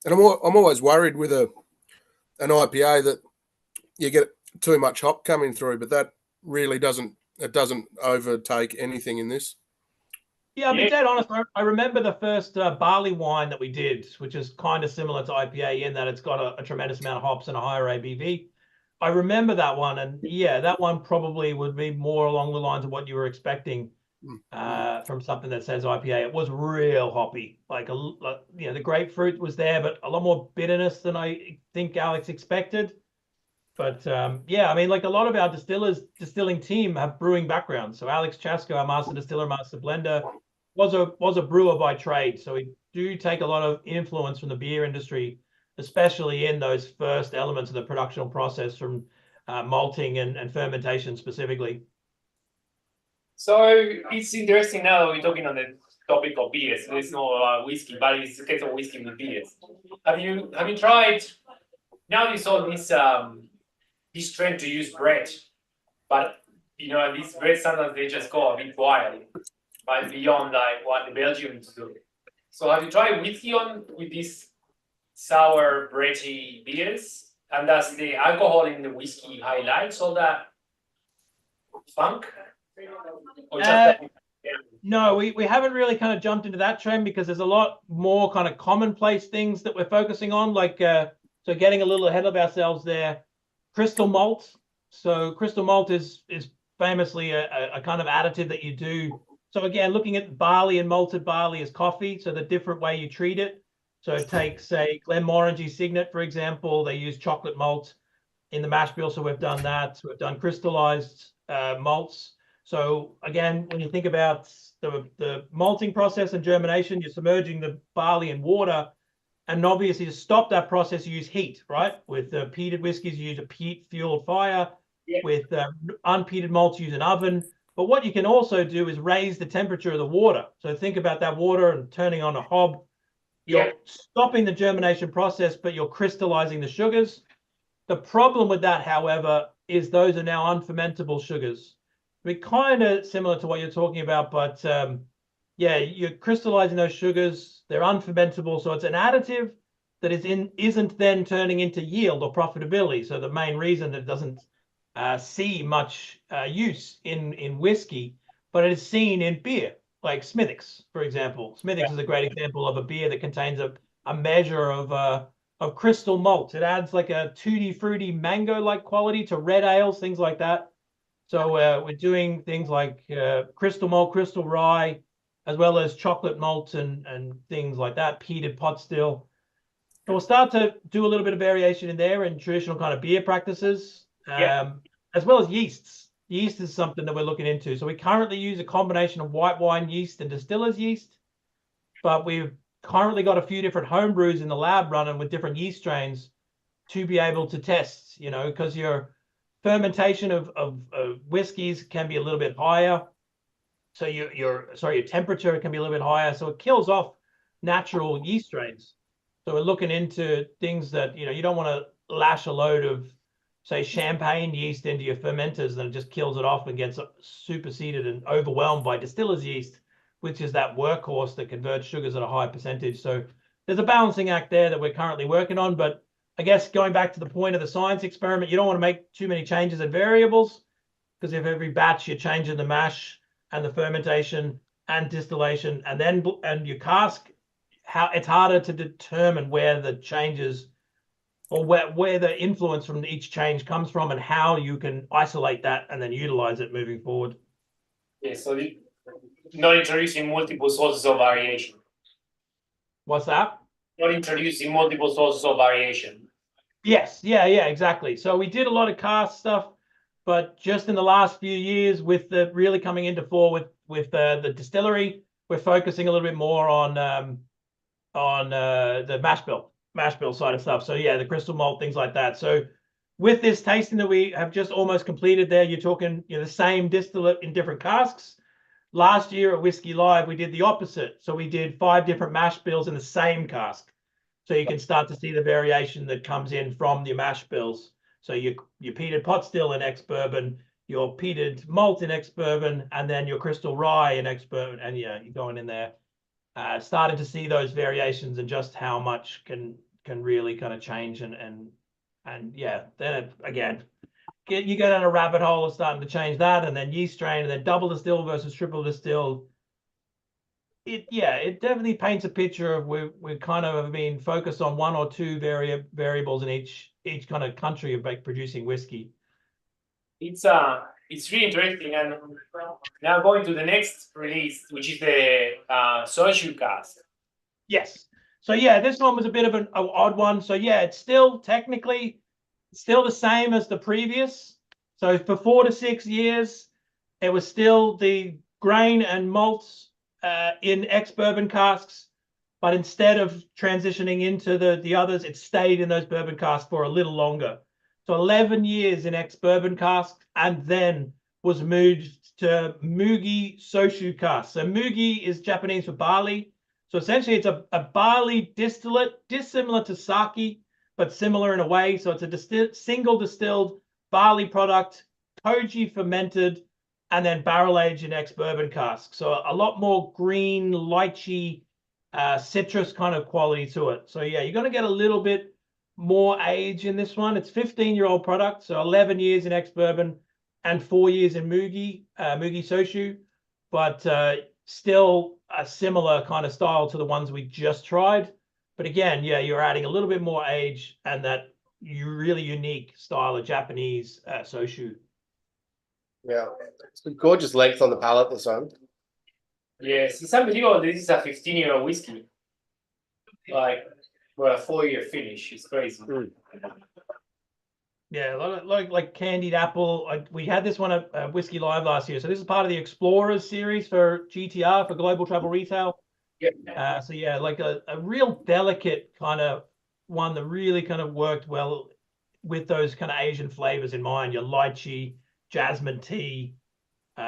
And I'm always worried with an IPA that you get too much hop coming through, but that really doesn't overtake anything in this. Yeah, I'll be dead honest. I remember the first barley wine that we did, which is kind of similar to IPA in that it's got a tremendous amount of hops and a higher ABV. I remember that one, and yeah, that one probably would be more along the lines of what you were expecting from something that says IPA. It was real hoppy, the grapefruit was there, but a lot more bitterness than I think Alex expected. But yeah, I mean, like a lot of our distilling team have brewing backgrounds. So Alex Chasko, our master distiller, master blender, was a brewer by trade. So we do take a lot of influence from the beer industry, especially in those first elements of the production process from malting and fermentation specifically. So it's interesting now that we're talking on the topic of beers. There's no whiskey, but it's a case of whiskey with beers. Have you tried? Now you saw this trend to use bread, but these bread standards they just go a bit wild, but beyond like what the Belgians do. So have you tried whiskey with these sour bready beers? And does the alcohol in the whiskey highlights all that funk? Or just No, we haven't really kind of jumped into that trend because there's a lot more kind of commonplace things that we're focusing on, like so getting a little ahead of ourselves there. Crystal malt. So crystal malt is famously a kind of additive that you do. So again, looking at barley and malted barley as coffee, so the different way you treat it. So take, say, Glenmorangie Signet, for example, they use chocolate malt in the mash bill. So we've done that. We've done crystallized malts. So again, when you think about the malting process and germination, you're submerging the barley in water. And obviously to stop that process, you use heat, right? With peated whiskies, you use a peat-fueled fire. Yeah. With unpeated malts, you use an oven. But what you can also do is raise the temperature of the water. So think about that water and turning on a hob. You're stopping the germination process, but you're crystallizing the sugars. The problem with that, however, is those are now unfermentable sugars. We're kind of similar to what you're talking about, but yeah, you're crystallizing those sugars. They're unfermentable, so it's an additive that isn't then turning into yield or profitability. So the main reason that it doesn't see much use in whiskey, but it is seen in beer, like Smithwick's, for example. Smithwick's is a great example of a beer that contains a measure of crystal malt. It adds like a tutti fruity mango-like quality to red ales, things like that. So we're doing things like crystal malt, crystal rye, as well as chocolate malts and things like that, peated pot still. So we'll start to do a little bit of variation in there in traditional kind of beer practices, as well as yeasts. Yeast is something that we're looking into. So we currently use a combination of white wine yeast and distiller's yeast, but we've currently got a few different home brews in the lab running with different yeast strains. to be able to test, you know, because your fermentation of whiskeys can be a little bit higher. So your temperature can be a little bit higher. So it kills off natural yeast strains. So we're looking into things that, you know, you don't want to lash a load of, say, champagne yeast into your fermenters, and it just kills it off and gets superseded and overwhelmed by distiller's yeast, which is that workhorse that converts sugars at a high percentage. So there's a balancing act there that we're currently working on. But I guess going back to the point of the science experiment, you don't want to make too many changes in variables, because if every batch you're changing the mash and the fermentation and distillation and your cask, it's harder to determine where the changes or where the influence from each change comes from and how you can isolate that and then utilize it moving forward. Yeah, so not introducing multiple sources of variation. What's that? Not introducing multiple sources of variation. Yes, yeah, exactly. So we did a lot of cask stuff, but just in the last few years, with the really coming into fore with the distillery, we're focusing a little bit more on the mash bill side of stuff. So yeah, the crystal malt, things like that. So with this tasting that we have just almost completed there, you're talking, you know, the same distillate in different casks. Last year at Whisky Live, we did the opposite. So we did 5 different mash bills in the same cask. So you can start to see the variation that comes in from the mash bills. So your peated pot still in ex-bourbon, your peated malt in ex-bourbon, and then your crystal rye in ex-bourbon. And yeah, you're going in there. Starting to see those variations and just how much can really kind of change and yeah, then again, you go down a rabbit hole of starting to change that, and then yeast strain, and then double distilled versus triple distilled. It definitely paints a picture of we kind of have been focused on 1 or 2 variables in each kind of country of producing whiskey. It's really interesting, and now going to the next release, which is the soju cask. Yes. So yeah, this one was a bit of an odd one. So yeah, it's still technically still the same as the previous. So for 4 to 6 years, it was still the grain and malts in ex-bourbon casks, but instead of transitioning into the others, it stayed in those bourbon casks for a little longer. So 11 years in ex-bourbon casks, and then was moved to mugi soshu cask. So mugi is Japanese for barley. So essentially it's a barley distillate, dissimilar to sake, but similar in a way. So it's a single distilled barley product, koji fermented, and then barrel aged in ex-bourbon casks. So a lot more green, lychee, citrus kind of quality to it. So yeah, you're going to get a little bit more age in this one. It's 15-year-old product, so 11 years in ex-bourbon and 4 years in mugi soshu, but still a similar kind of style to the ones we just tried. But again, yeah, you're adding a little bit more age and that really unique style of Japanese soshu. Yeah, it's a gorgeous length on the palate this one. Yes, it's unbelievable. This is a 15-year-old whiskey. Like, well, a 4-year finish. It's crazy. Yeah, like candied apple. We had this one at Whisky Live last year. So this is part of the Explorers series for GTR, for Global Travel Retail. Yeah. So yeah, like a real delicate kind of one that really kind of worked well with those kind of Asian flavors in mind. Your lychee, jasmine tea, you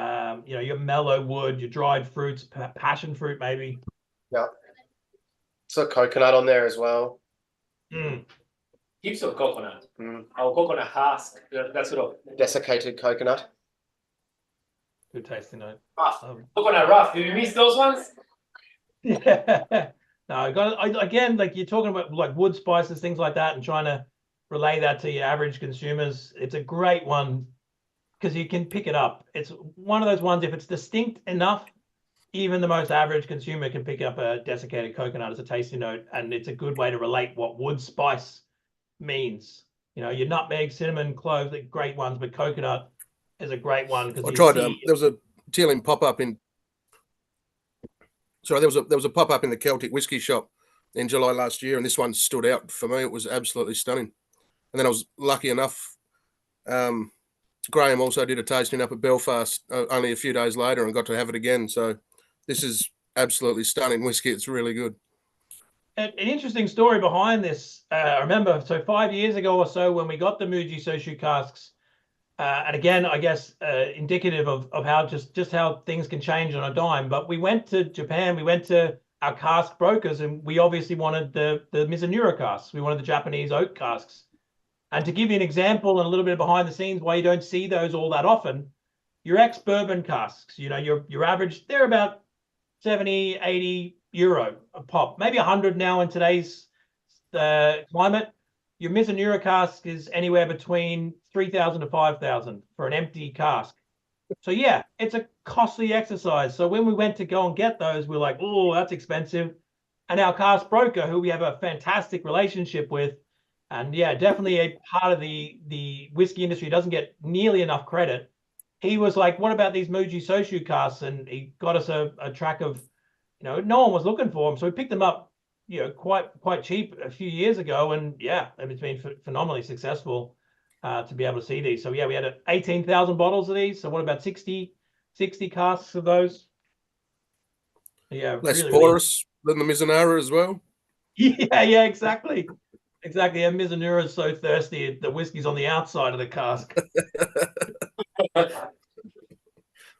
know, your mellow wood, your dried fruits, passion fruit maybe. Yeah. So coconut on there as well. Heaps of coconut. Our coconut husk. That's sort of Desiccated coconut. Good tasting note. Coconut rough. Do you miss those ones? Yeah. No, again, like you're talking about like wood spices, things like that, and trying to relay that to your average consumers. It's a great one because you can pick it up. It's one of those ones, if it's distinct enough, even the most average consumer can pick up a desiccated coconut as a tasting note, and it's a good way to relate what wood spice means. You know, your nutmeg, cinnamon, cloves, they're great ones, but coconut is a great one because I tried. There was a Teeling pop-up in. Sorry, there was a pop-up in the Celtic Whisky Shop in July last year, and this one stood out for me. It was absolutely stunning. And then I was lucky enough. Graham also did a tasting up at Belfast only a few days later and got to have it again. So this is absolutely stunning whiskey. It's really good. An interesting story behind this. I remember, so 5 years ago or so, when we got the Muji Soshu casks, and again, I guess indicative of how just how things can change on a dime. But we went to Japan, we went to our cask brokers, and we obviously wanted the Mizunara casks. We wanted the Japanese oak casks. And to give you an example and a little bit behind the scenes why you don't see those all that often, your ex-bourbon casks, your average, they're about 70, 80 euro a pop, maybe 100 now in today's climate. Your Mizunara cask is anywhere between 3,000 to 5,000 for an empty cask. So yeah, it's a costly exercise. So when we went to go and get those, we're like, oh, that's expensive. And our cask broker, who we have a fantastic relationship with, and yeah, definitely a part of the whiskey industry doesn't get nearly enough credit. He was like, what about these Muji Soshu casks? And he got us a track of, no one was looking for them. So we picked them up, quite cheap a few years ago. And yeah, it's been phenomenally successful to be able to see these. So yeah, we had 18,000 bottles of these. So what about 60 casks of those? Yeah. Less really, porous than the Mizunara as well. Yeah, exactly. Exactly. And Mizunara is so thirsty, the whiskey's on the outside of the cask.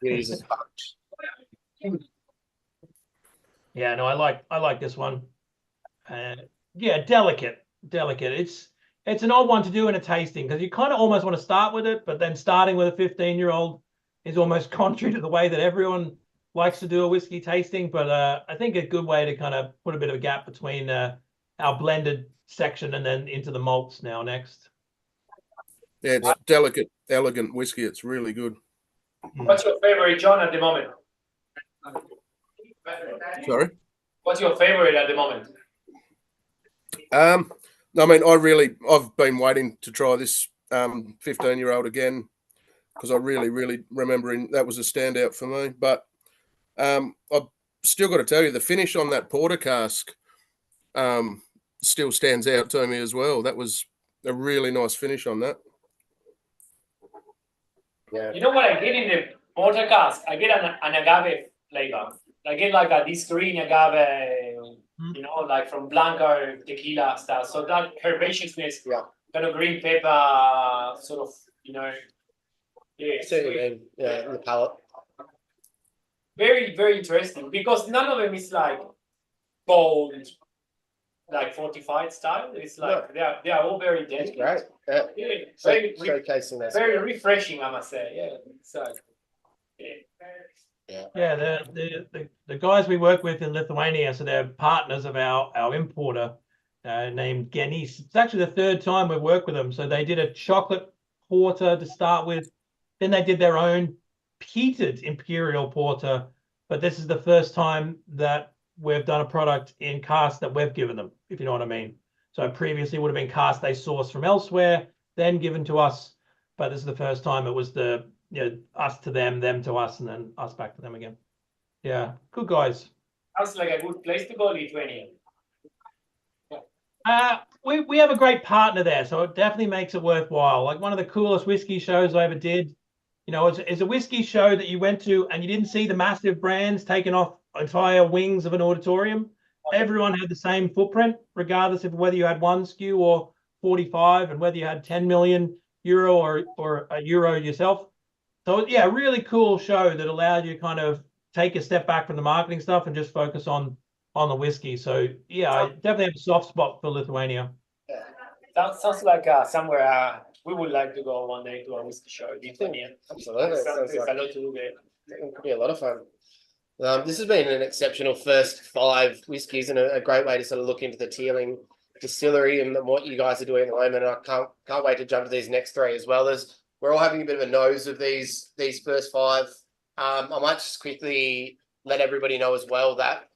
Jesus punch. Yeah, no, I like this one. Yeah, delicate. It's an odd one to do in a tasting because you kind of almost want to start with it, but then starting with a 15-year-old is almost contrary to the way that everyone likes to do a whiskey tasting. But I think a good way to kind of put a bit of a gap between our blended section and then into the malts now next. Yeah, it's delicate, elegant whiskey. It's really good. What's your favorite, John, at the moment? Sorry? What's your favorite at the moment? I mean, I've been waiting to try this 15-year-old again because I really remembering that was a standout for me. But I've still got to tell you, the finish on that porter cask still stands out to me as well. That was a really nice finish on that. Yeah. You know what I get in the porter cask? I get an agave flavor. I get like this green agave, like from Blanco tequila stuff. So that herbaceousness, kind of green pepper, sort of, yeah. Certainly, yeah, in the palate. Very, very interesting because none of them is like bold, like fortified style. It's like they are all very dense. Great. Yeah, very Showcasing that. very refreshing, I must say. Yeah. So, Yeah, the guys we work with in Lithuania, so they're partners of our importer named Genis. It's actually the third time we've worked with them. So they did a chocolate porter to start with. Then they did their own peated imperial porter. But this is the first time that we've done a product in cask that we've given them, if you know what I mean. So previously would have been cask they sourced from elsewhere, then given to us. But this is the first time it was us to them to us, and then us back to them again. Yeah, good guys. sounds like a good place to go, Lithuania. We have a great partner there, so it definitely makes it worthwhile. Like one of the coolest whiskey shows I ever did. It's a whiskey show that you went to and you didn't see the massive brands taking off entire wings of an auditorium. Everyone had the same footprint, regardless of whether you had one SKU or 45, and whether you had 10 million euro or a euro yourself. So yeah, really cool show that allowed you to kind of take a step back from the marketing stuff and just focus on the whiskey. So yeah, I definitely have a soft spot for Lithuania. That sounds like somewhere we would like to go one day to a whiskey show in Lithuania. Absolutely. There's a lot to do there. It could be a lot of fun. This has been an exceptional first 5 whiskies and a great way to sort of look into the Teeling distillery and what you guys are doing at the moment. And I can't wait to jump to these next 3 as well. We're all having a bit of a nose of these first 5. I might just quickly let everybody know as well that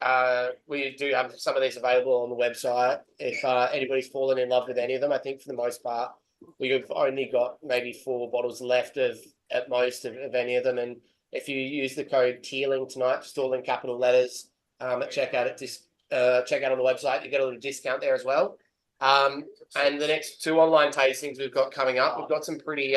we do have some of these available on the website. If anybody's fallen in love with any of them, I think for the most part, we've only got maybe 4 bottles left at most of any of them. And if you use the code Teeling tonight, just all in capital letters, at checkout on the website, you get a little discount there as well. And the next 2 online tastings we've got coming up, we've got some pretty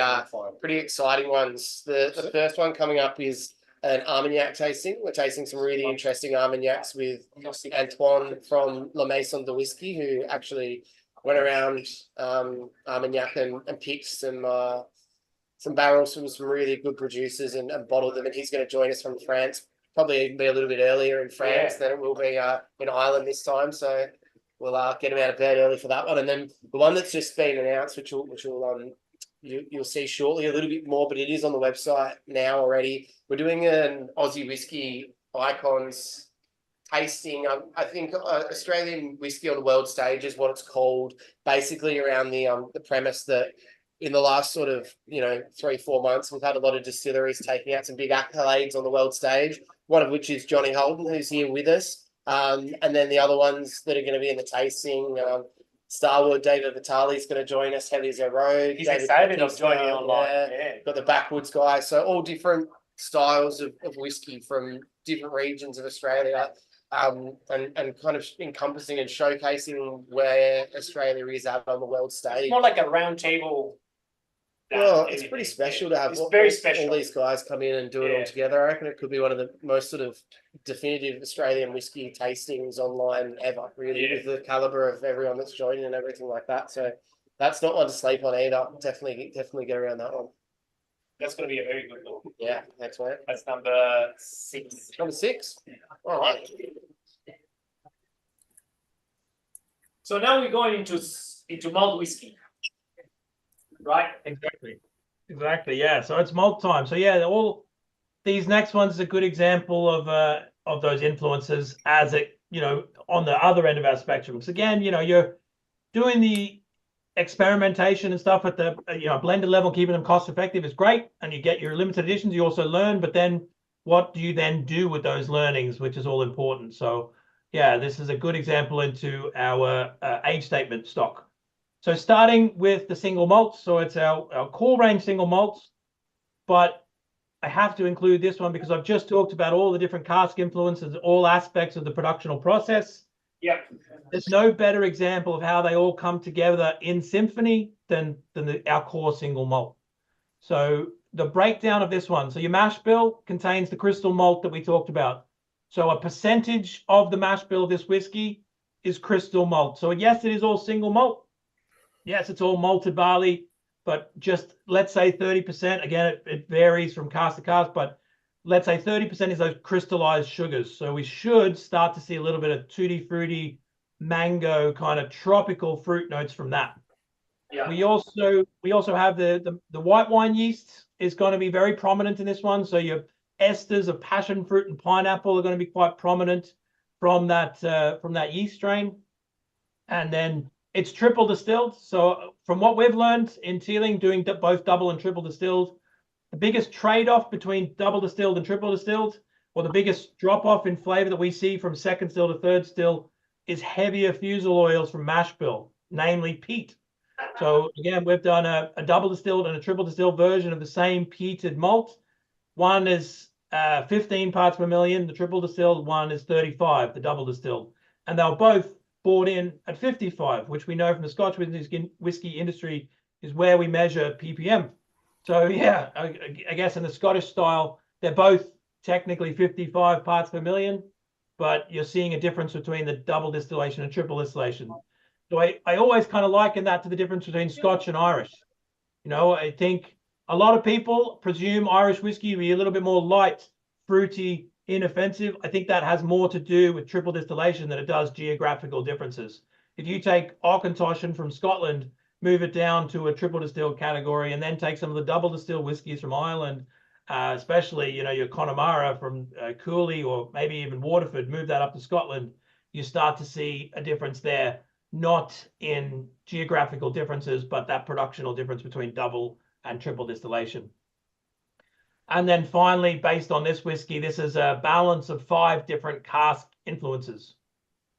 exciting ones. The first one coming up is an Armagnac tasting. We're tasting some really interesting Armagnacs with Antoine from La Maison de Whisky, who actually went around Armagnac and picked some barrels from some really good producers and bottled them. And he's going to join us from France. Probably be a little bit earlier in France than it will be in Ireland this time. So we'll get him out of bed early for that one. And then the one that's just been announced, which you'll see shortly a little bit more, but it is on the website now already. We're doing an Aussie whiskey icons tasting. I think Australian whiskey on the world stage is what it's called, basically around the premise that in the last sort of 3-4 months we've had a lot of distilleries taking out some big accolades on the world stage, one of which is Johnny Holden, who's here with us, and then the other ones that are going to be in the tasting, Starwood, David Vitale's going to join us, Hellier Road. He's David excited of Pickens, joining online. got the Backwoods guy, so all different styles of whiskey from different regions of Australia, and kind of encompassing and showcasing where Australia is at on the world stage. It's more like a round table. Well, it's pretty special to have very special. all these guys come in and do it all together. I reckon it could be one of the most sort of definitive Australian whiskey tastings online ever, really, with the caliber of everyone that's joining and everything like that. So that's not one to sleep on either. Definitely get around that one. That's going to be a very good one. Yeah, thanks, mate. That's number 6. Number 6. All right. So now we're going into malt whiskey, right? Exactly. Yeah. So it's malt time. So yeah, all these next ones is a good example of those influences as it, on the other end of our spectrum. Because again, you're doing the experimentation and stuff at the blended level, keeping them cost effective is great, and you get your limited editions. You also learn, but then what do you then do with those learnings, which is all important. So yeah, this is a good example into our age statement stock. So starting with the single malts, so it's our core range single malts, but I have to include this one because I've just talked about all the different cask influences, all aspects of the productional process. Yeah. There's no better example of how they all come together in symphony than our core single malt. So the breakdown of this one. So your mash bill contains the crystal malt that we talked about. So a percentage of the mash bill of this whiskey is crystal malt. So yes, it is all single malt. Yes, it's all malted barley, but just let's say 30%. Again, it varies from cask to cask, but let's say 30% is those crystallized sugars. So we should start to see a little bit of tutti frutti, mango, kind of tropical fruit notes from that. Yeah. We also have the white wine yeast is going to be very prominent in this one. So your esters of passion fruit and pineapple are going to be quite prominent from that yeast strain. And then it's triple distilled. So from what we've learned in Teeling, doing both double and triple distilled, the biggest trade-off between double distilled and triple distilled, or the biggest drop-off in flavor that we see from second still to third still, is heavier fusel oils from mash bill, namely peat. So again, we've done a double distilled and a triple distilled version of the same peated malt. One is 15 parts per million. The triple distilled one is 35, the double distilled. And they're both bought in at 55, which we know from the Scotch whiskey industry is where we measure ppm. So yeah, I guess in the Scottish style, they're both technically 55 parts per million, but you're seeing a difference between the double distillation and triple distillation. So I always kind of liken that to the difference between Scotch and Irish. I think a lot of people presume Irish whiskey to be a little bit more light, fruity, inoffensive. I think that has more to do with triple distillation than it does geographical differences. If you take Auchentoshan from Scotland, move it down to a triple distilled category, and then take some of the double distilled whiskies from Ireland, especially your Connemara from Cooley or maybe even Waterford, move that up to Scotland, you start to see a difference there, not in geographical differences, but that productional difference between double and triple distillation. And then finally, based on this whiskey, this is a balance of 5 different cask influences.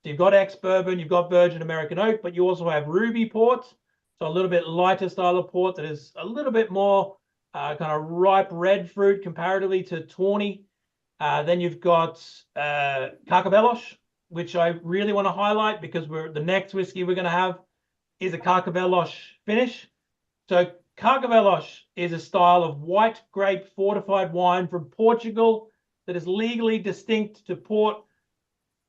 So you've got ex-bourbon, you've got virgin American oak, but you also have ruby port, so a little bit lighter style of port that is a little bit more kind of ripe red fruit comparatively to tawny. Then you've got Carcavelos, which I really want to highlight because the next whiskey we're going to have is a Carcavelos finish. So Carcavelos is a style of white grape fortified wine from Portugal that is legally distinct to port,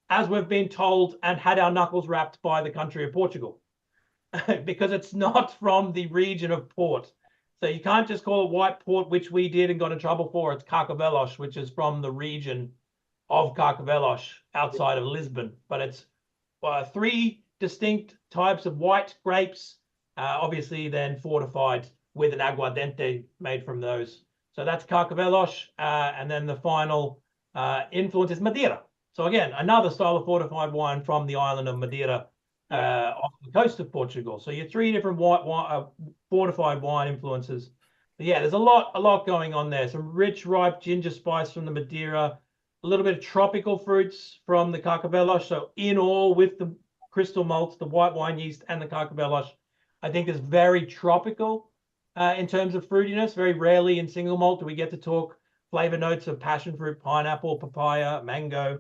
as we've been told, and had our knuckles wrapped by the country of Portugal, because it's not from the region of port. So you can't just call it white port, which we did and got in trouble for. It's Carcavelos, which is from the region of Carcavelos outside of Lisbon. But it's 3 distinct types of white grapes, obviously then fortified with an aguardente made from those. So that's Carcavelos, and then the final influence is Madeira. So again, another style of fortified wine from the island of Madeira, off the coast of Portugal. So your 3 different fortified wine influences. But yeah, there's a lot going on there. Some rich, ripe ginger spice from the Madeira, a little bit of tropical fruits from the Carcavelos. So in all, with the crystal malts, the white wine yeast, and the Carcavelos, I think is very tropical in terms of fruitiness. Very rarely in single malt do we get to talk flavor notes of passion fruit, pineapple, papaya, mango.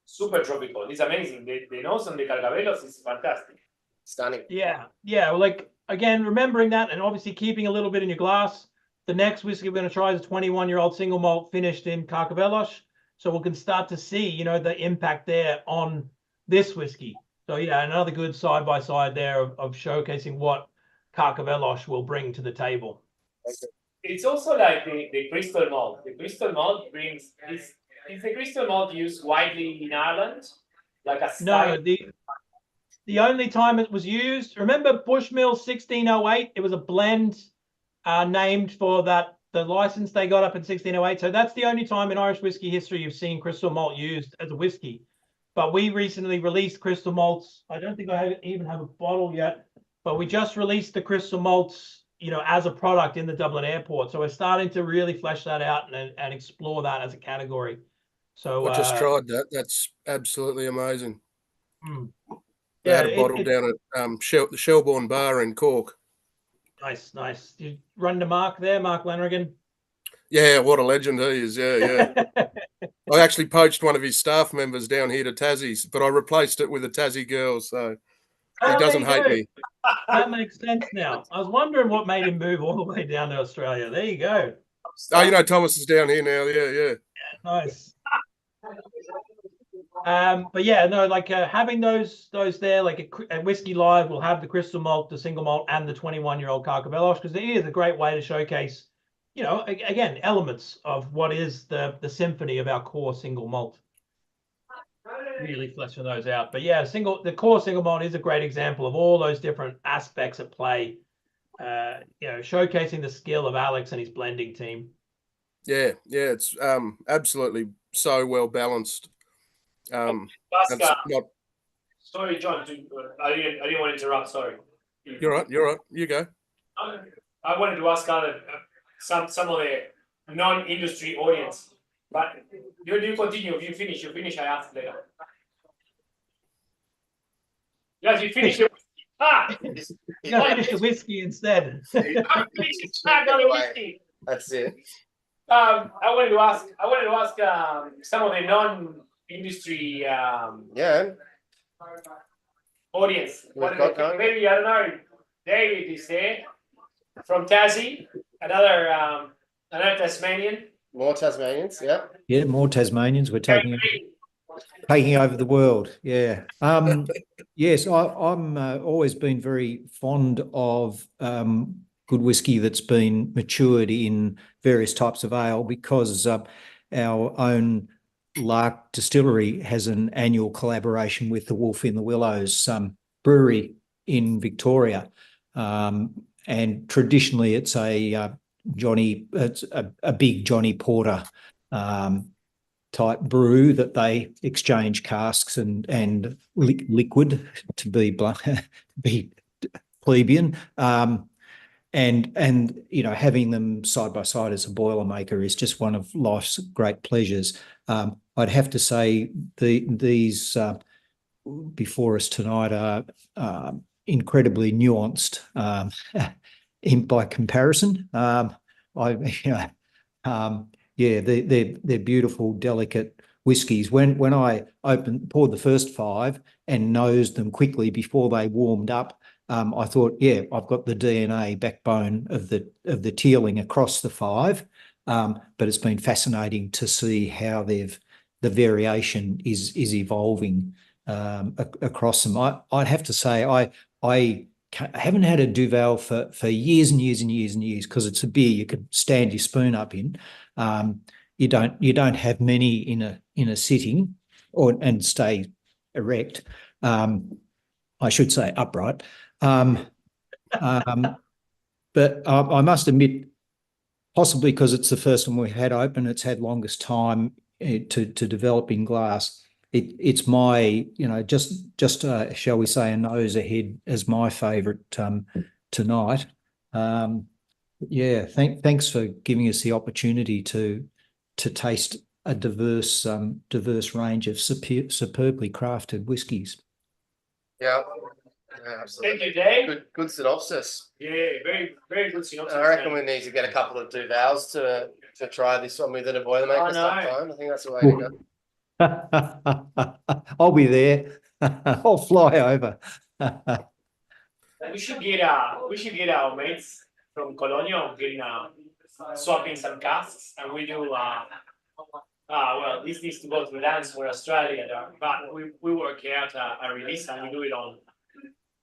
Super tropical. It's amazing. The nose on the Carcavelos is fantastic. Stunning. Yeah. Like, again, remembering that and obviously keeping a little bit in your glass. The next whiskey we're going to try is a 21-year-old single malt finished in Carcavelos. So we can start to see, the impact there on this whiskey. So yeah, another good side-by-side there of showcasing what Carcavelos will bring to the table. It's also like the crystal malt. The crystal malt brings is the crystal malt used widely in Ireland? Like a style? No, the only time it was used, remember Bushmill 1608? It was a blend named for the license they got up in 1608. So that's the only time in Irish whiskey history you've seen crystal malt used as a whiskey. But we recently released crystal malts. I don't think I even have a bottle yet, but we just released the crystal malts, as a product in the Dublin airport. So we're starting to really flesh that out and explore that as a category. So I just tried that. That's absolutely amazing. They Yeah, had a bottle down at the Shelbourne Bar in Cork. Nice. You run to Mark there, Mark Lanrigan? Yeah, what a legend he is. Yeah. I actually poached one of his staff members down here to Tassie's, but I replaced it with a Tassie girl, so he doesn't hate me. That makes sense now. I was wondering what made him move all the way down to Australia. There you go. Oh, Thomas is down here now. Yeah. Nice. But yeah, no, like having those there, like at Whisky Live, we'll have the crystal malt, the single malt, and the 21-year-old Carcavelos, because it is a great way to showcase, again, elements of what is the symphony of our core single malt. Really fleshing those out. But yeah, the core single malt is a great example of all those different aspects at play. Showcasing the skill of Alex and his blending team. Yeah, it's absolutely so well balanced. Sorry, John. I didn't want to interrupt. Sorry. You're right. You go. I wanted to ask some of the non-industry audience, but you continue. If you finish. I ask later. Yes, you finish. You finish the whiskey instead. That's it. I wanted to ask some of the non-industry audience. Maybe, I don't know, David is there from Tassie, another Tasmanian. More Tasmanians, yeah. Yeah, more Tasmanians. We're taking over the world. Yeah. Yes, I'm always been very fond of good whiskey that's been matured in various types of ale, because our own Lark Distillery has an annual collaboration with the Wolf in the Willows brewery in Victoria, and traditionally it's a big Johnny Porter type brew that they exchange casks and liquid, to be plebeian. And having them side by side as a Boilermaker is just one of life's great pleasures. I'd have to say these before us tonight are incredibly nuanced by comparison. They're beautiful, delicate whiskies. When I poured the first 5 and nosed them quickly before they warmed up, I thought, I've got the DNA backbone of the Teeling across the 5. but it's been fascinating to see how the variation is evolving across them. I'd have to say I haven't had a Duvel for years and years and years and years, because it's a beer you could stand your spoon up in. You don't have many in a sitting and stay erect. I should say upright. But I must admit, possibly because it's the first one we had open, it's had longest time to develop in glass. It's my, just shall we say, a nose ahead as my favourite tonight. Thanks for giving us the opportunity to taste a diverse range of superbly crafted whiskies. Yeah, absolutely. Thank you, Dave. Good synopsis. Yeah, very, very good synopsis. I reckon we need to get a couple of Duvals to try this one with a Boilermaker sometime. I think that's the way to go. I'll be there. I'll fly over. We should get our mates from Colonia swapping some casks, and we do well, this needs to go to Lance for Australia, but we work out a release, and we do it on.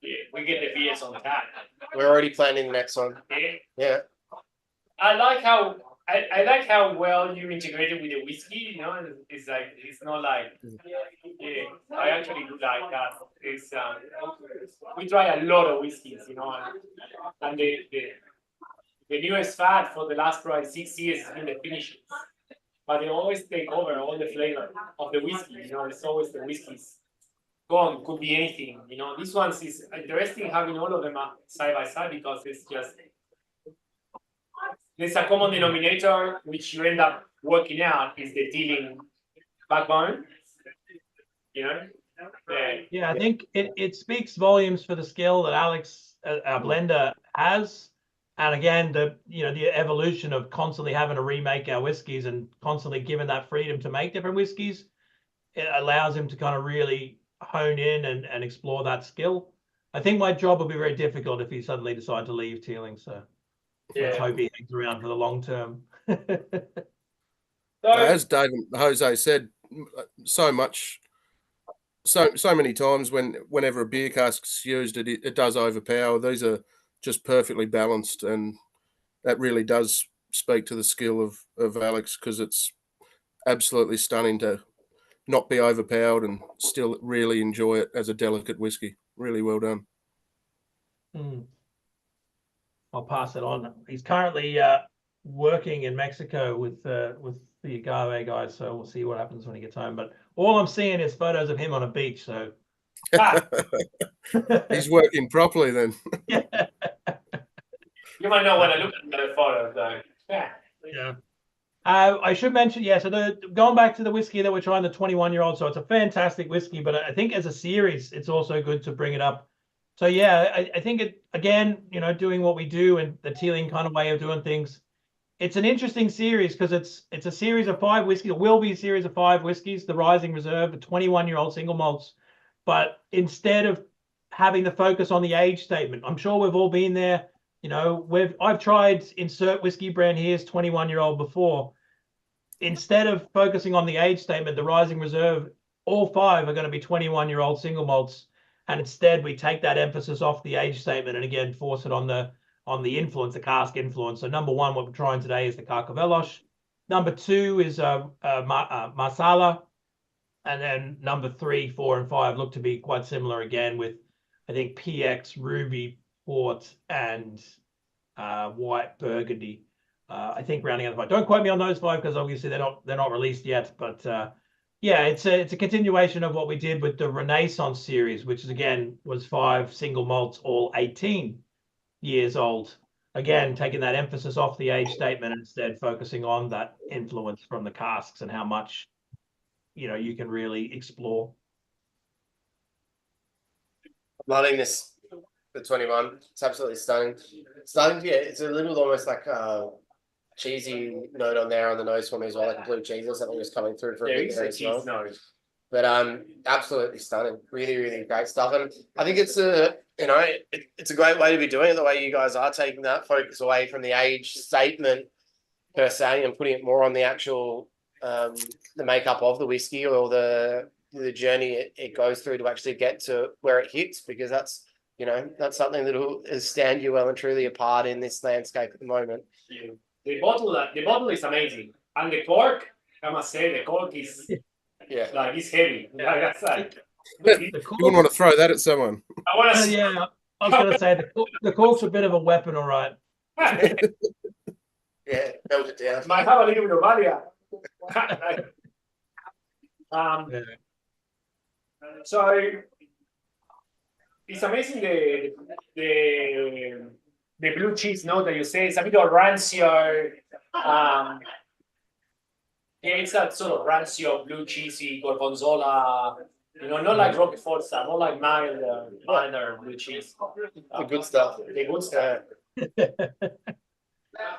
Yeah, we get the beers on tap. We're already planning the next one. Yeah. I like how well you integrated with the whiskey. It's like, it's not like, yeah. I actually do like that. It's we try a lot of whiskeys, and the newest fad for the last probably 6 years has been the finishes. But they always take over all the flavor of the whiskey. It's always the whiskies gone. Could be anything. This one is interesting having all of them side by side, because it's just there's a common denominator which you end up working out is the Teeling backbone. Yeah, I think it speaks volumes for the skill that Alex, our blender, has. And again, the evolution of constantly having to remake our whiskies and constantly given that freedom to make different whiskies, it allows him to kind of really hone in and explore that skill. I think my job will be very difficult if he suddenly decided to leave Teeling. So let's hope he hangs around for the long term. As Dave and Jose said, so many times whenever a beer cask's used, it does overpower. These are just perfectly balanced, and that really does speak to the skill of Alex, because it's absolutely stunning to not be overpowered and still really enjoy it as a delicate whiskey. Really well done. I'll pass it on. He's currently working in Mexico with the agave guys, so we'll see what happens when he gets home. But all I'm seeing is photos of him on a beach. So he's working properly then. Yeah. You might know when I look at the photos, though. Yeah. I should mention, so going back to the whiskey that we're trying, the 21-year-old, so it's a fantastic whiskey, but I think as a series, it's also good to bring it up. So yeah, I think it, again, doing what we do and the Teeling kind of way of doing things, it's an interesting series because it's a series of 5 whiskeys. It will be a series of 5 whiskeys, the Rising Reserve, the 21-year-old single malts. But instead of having the focus on the age statement, I'm sure we've all been there. I've tried insert whiskey brand here's 21-year-old before. Instead of focusing on the age statement, the Rising Reserve, all 5 are going to be 21-year-old single malts. And instead, we take that emphasis off the age statement and again force it on the influence, the cask influence. So number 1, what we're trying today is the Carcavelos. Number 2 is Marsala. And then number 3, 4, and 5 look to be quite similar again with, I think, PX, Ruby, Port, and White Burgundy. I think rounding out the 5. Don't quote me on those 5 because obviously they're not released yet. But yeah, it's a continuation of what we did with the Renaissance series, which was 5 single malts, all 18 years old. Again, taking that emphasis off the age statement and instead focusing on that influence from the casks and how much you can really explore. Loving this, the 21. It's absolutely stunning. Starting to get, it's a little almost like a cheesy note on there on the nose for me as well, like a blue cheese or something just coming through for a bit there as well. Nose. But absolutely stunning. Really, really great stuff. And I think it's it's a great way to be doing it, the way you guys are taking that focus away from the age statement per se, and putting it more on the actual the makeup of the whiskey or the journey it goes through to actually get to where it hits, because that's something that will stand you well and truly apart in this landscape at the moment. Yeah. The bottle is amazing, and the cork, I must say, the cork is like it's heavy. Like that's like You wouldn't want to throw that at someone. I want to. Yeah, I was going to say the cork's a bit of a weapon, all right. Yeah, melt it down. Might have a little bit of value. So it's amazing the blue cheese note that you say. It's a bit of rancio. Yeah, it's that sort of rancio, blue cheesy gorgonzola. Not like Roquefort stuff, more like milder blue cheese. The good stuff. The good stuff.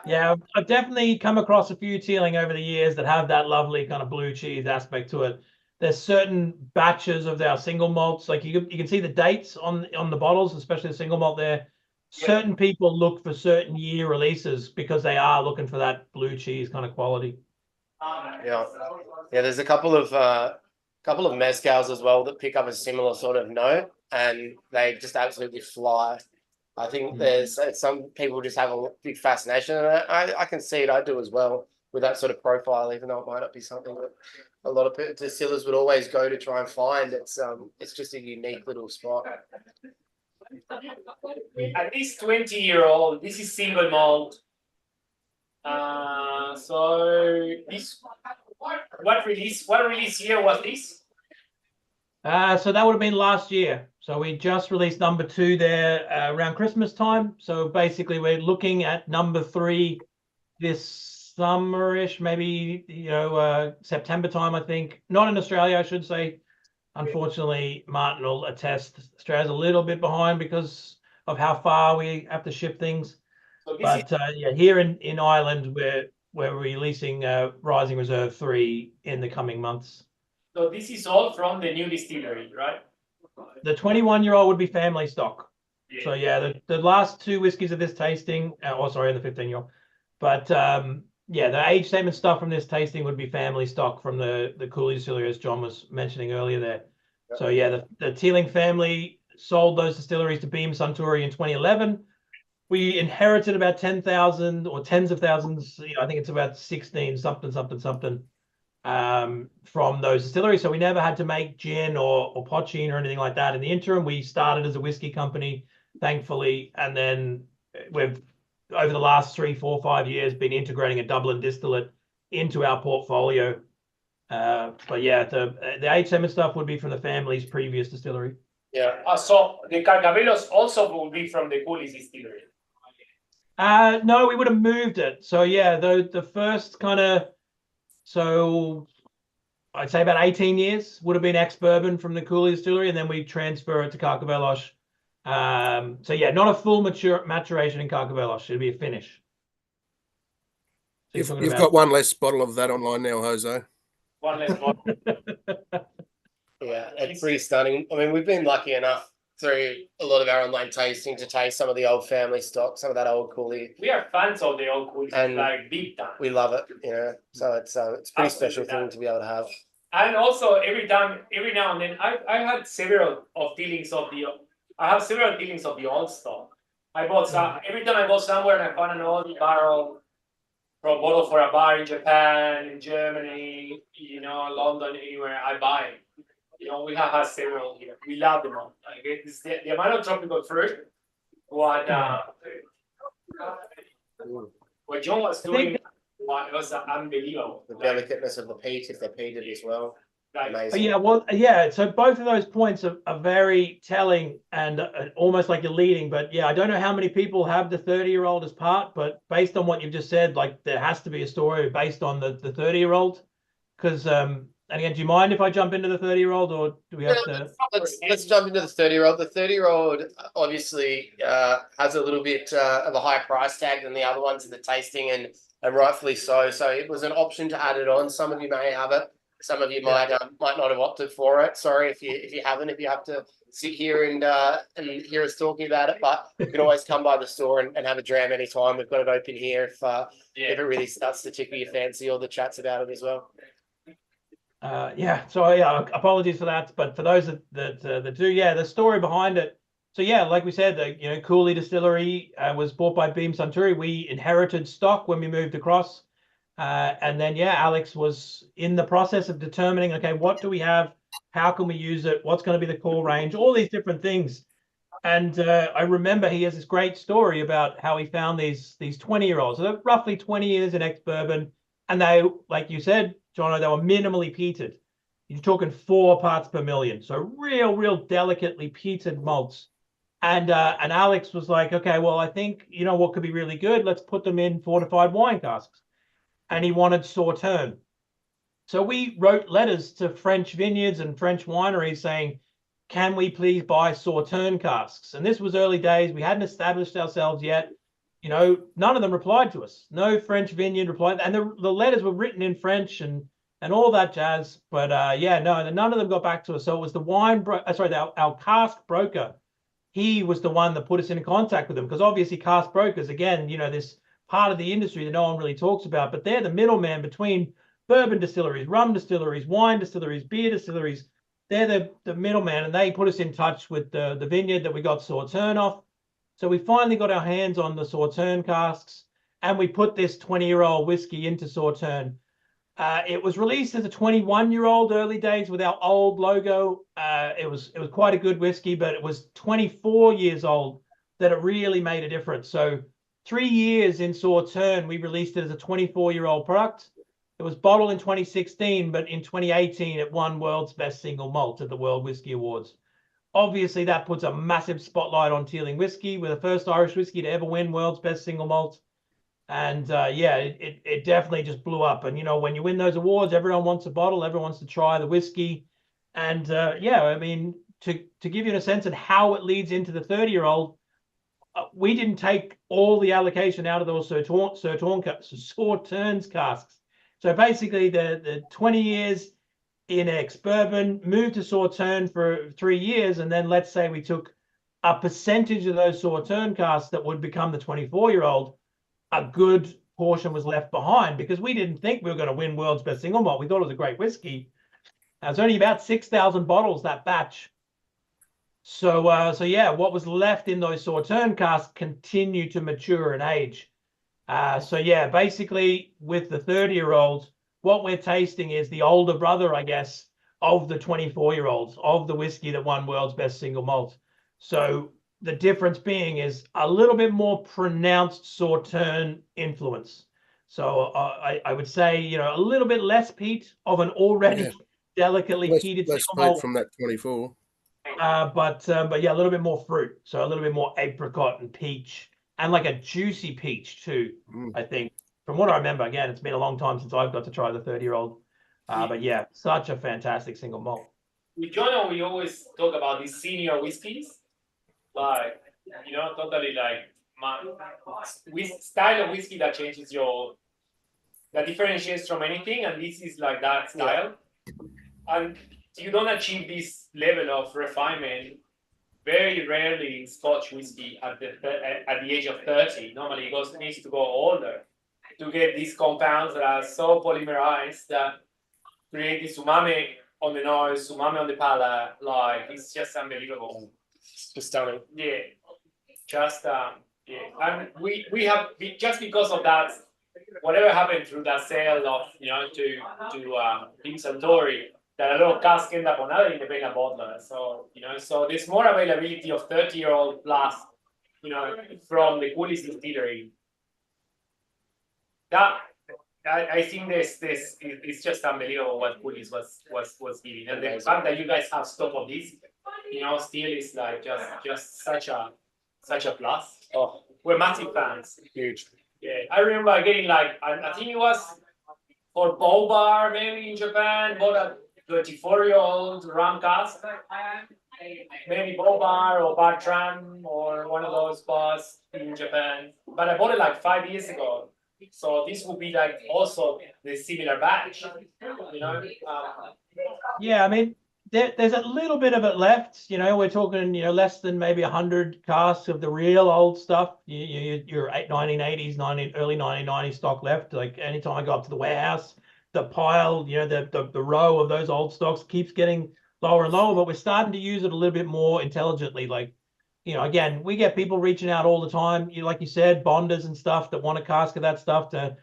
Yeah, I've definitely come across a few Teeling over the years that have that lovely kind of blue cheese aspect to it. There's certain batches of our single malts, like you can see the dates on the bottles, especially the single malt there. Certain people look for certain year releases because they are looking for that blue cheese kind of quality. Yeah, there's a couple of mezcals as well that pick up a similar sort of note, and they just absolutely fly. I think there's some people just have a big fascination, and I can see it. I do as well with that sort of profile, even though it might not be something that a lot of distillers would always go to try and find. It's just a unique little spot. At least 20-year-old. This is single malt. So this what release year was this? So that would have been last year. So we just released number 2 there around Christmas time. So basically we're looking at number 3 this summerish, maybe September time, I think. Not in Australia, I should say. Unfortunately, Martin will attest, Australia's a little bit behind because of how far we have to ship things. So but here in Ireland, we're releasing Rising Reserve 3 in the coming months. So this is all from the new distillery, right? The 21-year-old would be family stock. Yeah. So yeah, the last 2 whiskies of this tasting, and the 15-year-old. But the age statement stuff from this tasting would be family stock from the Cooley distillery, as John was mentioning earlier there. Yep. So yeah, the Teeling family sold those distilleries to Beam Suntory in 2011. We inherited about 10,000 or tens of thousands. I think it's about 16 something from those distilleries. So we never had to make gin or poaching or anything like that. In the interim, we started as a whiskey company, thankfully, and then we've over the last 3, 4, 5 years been integrating a Dublin distillate into our portfolio. But yeah, the age statement stuff would be from the family's previous distillery. Yeah. So the Carcavelos also will be from the Cooley's distillery. No, we would have moved it. So yeah, the first kind of, so I'd say about 18 years would have been ex-bourbon from the Cooley distillery, and then we transfer it to Carcavelos. So yeah, not a full maturation in Carcavelos. It'll be a finish. So you've got one less bottle of that online now, Jose. One less bottle. Yeah, it's pretty stunning. I mean, we've been lucky enough through a lot of our online tasting to taste some of the old family stock, some of that old Cooley. We are fans of the old Cooley, and like big time. We love it, So it's a pretty special thing to be able to have. And also every now and then, I had several of Teelings of the. I have several Teelings of the old stock. I bought some every time I go somewhere and I find an old barrel from bottle for a bar in Japan, in Germany, London, anywhere, I buy it. We have had several here. We love them all. Like it's the amount of tropical fruit. What John was doing was unbelievable. The delicateness of the peat, if they're peated as well. Amazing. So both of those points are very telling and almost like you're leading. But yeah, I don't know how many people have the 30-year-old as part, but based on what you've just said, like there has to be a story based on the 30-year-old. Because and again, do you mind if I jump into the 30-year-old, or do we have to? Let's jump into the 30-year-old. The 30-year-old obviously has a little bit of a higher price tag than the other ones in the tasting, and rightfully so. So it was an option to add it on. Some of you may have it. Some of you might not have opted for it. Sorry if you haven't. If you have to sit here and hear us talking about it, but you can always come by the store and have a dram anytime. We've got it open here if it really starts to tickle your fancy, or the chats about it as well. Yeah, so yeah, apologies for that, but for those that do, yeah, the story behind it. So yeah, like we said, the Cooley Distillery was bought by Beam Suntory. We inherited stock when we moved across, and then yeah, Alex was in the process of determining, okay, what do we have? How can we use it? What's going to be the core range? All these different things. And I remember he has this great story about how he found these 20-year-olds. So they're roughly 20 years in ex-bourbon, and they, like you said, Jono, they were minimally peated. You're talking 4 parts per million, so real delicately peated malts. And Alex was like, okay, well, I think what could be really good. Let's put them in fortified wine casks. And he wanted Sauterne. So we wrote letters to French vineyards and French wineries saying, can we please buy Sauterne casks? And this was early days. We hadn't established ourselves yet. None of them replied to us. No French vineyard replied. And the letters were written in French and all that jazz. But yeah, no, none of them got back to us. So it was the our cask broker. He was the one that put us in contact with them, because obviously cask brokers, again, this part of the industry that no one really talks about, but they're the middleman between bourbon distilleries, rum distilleries, wine distilleries, beer distilleries. They're the middleman, and they put us in touch with the vineyard that we got Sauterne off. So we finally got our hands on the Sauterne casks, and we put this 20-year-old whiskey into Sauterne. It was released as a 21-year-old early days with our old logo. It was quite a good whiskey, but it was 24 years old that it really made a difference. So 3 years in Sauterne, we released it as a 24-year-old product. It was bottled in 2016, but in 2018, it won World's Best Single Malt at the World Whisky Awards. Obviously, that puts a massive spotlight on Teeling whiskey. We're the first Irish whiskey to ever win World's Best Single Malt. And yeah, it definitely just blew up. And, when you win those awards, everyone wants a bottle. Everyone wants to try the whiskey. And yeah, I mean, to give you a sense of how it leads into the 30-year-old, we didn't take all the allocation out of those Sauternes casks. So basically, the 20 years in ex-bourbon, moved to Sauterne for 3 years, and then let's say we took a percentage of those Sauterne casks that would become the 24-year-old, a good portion was left behind, because we didn't think we were going to win World's Best Single Malt. We thought it was a great whiskey. It's only about 6,000 bottles, that batch. So yeah, what was left in those Sauterne casks continued to mature and age. So yeah, basically with the 30-year-olds, what we're tasting is the older brother, I guess, of the 24-year-olds, of the whiskey that won World's Best Single Malt. So the difference being is a little bit more pronounced Sauterne influence. So I would say, a little bit less peat of an already delicately peated less single peat malt. from that 24. But yeah, a little bit more fruit. So a little bit more apricot and peach, and like a juicy peach too, I think. From what I remember, again, it's been a long time since I've got to try the 30-year-old. But yeah, such a fantastic single malt. With Jono, we always talk about these senior whiskeys. Like, totally like style of whiskey that changes that differentiates from anything. And this is like that style. And you don't achieve this level of refinement very rarely in Scotch whiskey at the age of 30. Normally, it needs to go older to get these compounds that are so polymerized that create this umami on the nose, umami on the palate. Like, it's just unbelievable. It's just stunning. Yeah, just yeah. And we have, just because of that, whatever happened through that sale of to Beam Suntory, that a lot of casks end up on other independent bottlers. So so there's more availability of 30-year-old plus, from the Cooley Distillery. That I think this it's just unbelievable what Cooley was giving, and the fact that you guys have stock of this, still is like just such a plus. Oh, we're massive fans. Huge. Yeah, I remember getting like I think it was for Bow Bar maybe in Japan, bought a 24-year-old rum cask, maybe Bow Bar or Bartram or one of those bars in Japan. But I bought it like 5 years ago. So this would be like also the similar batch, Yeah, I mean, there's a little bit of it left. You know, we're talking, you know, less than maybe 100 casks of the real old stuff. Your 1980s, early 1990s stock left. Like anytime I go up to the warehouse, the pile, you know, the row of those old stocks keeps getting lower and lower. But we're starting to use it a little bit more intelligently. Like, you know, again, we get people reaching out all the time. You like you said, bonders and stuff that want a cask of that stuff to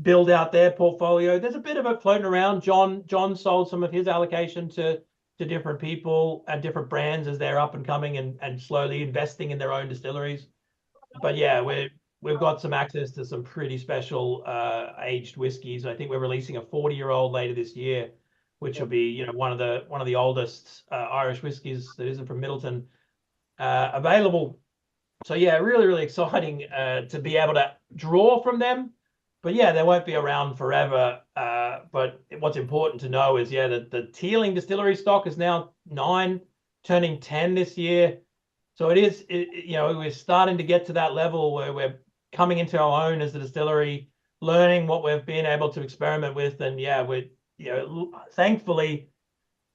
build out their portfolio. There's a bit of it floating around. John sold some of his allocation to different people and different brands as they're up and coming and slowly investing in their own distilleries. But yeah, we've got some access to some pretty special aged whiskeys. I think we're releasing a 40-year-old later this year, which will be, you know, one of the oldest Irish whiskeys that isn't from Middleton available. So yeah, really, really exciting to be able to draw from them. But yeah, they won't be around forever. But what's important to know is, yeah, that the Teeling distillery stock is now 9, turning 10 this year. So it is, you know, we're starting to get to that level where we're coming into our own as a distillery, learning what we've been able to experiment with. And yeah, we're, you know, thankfully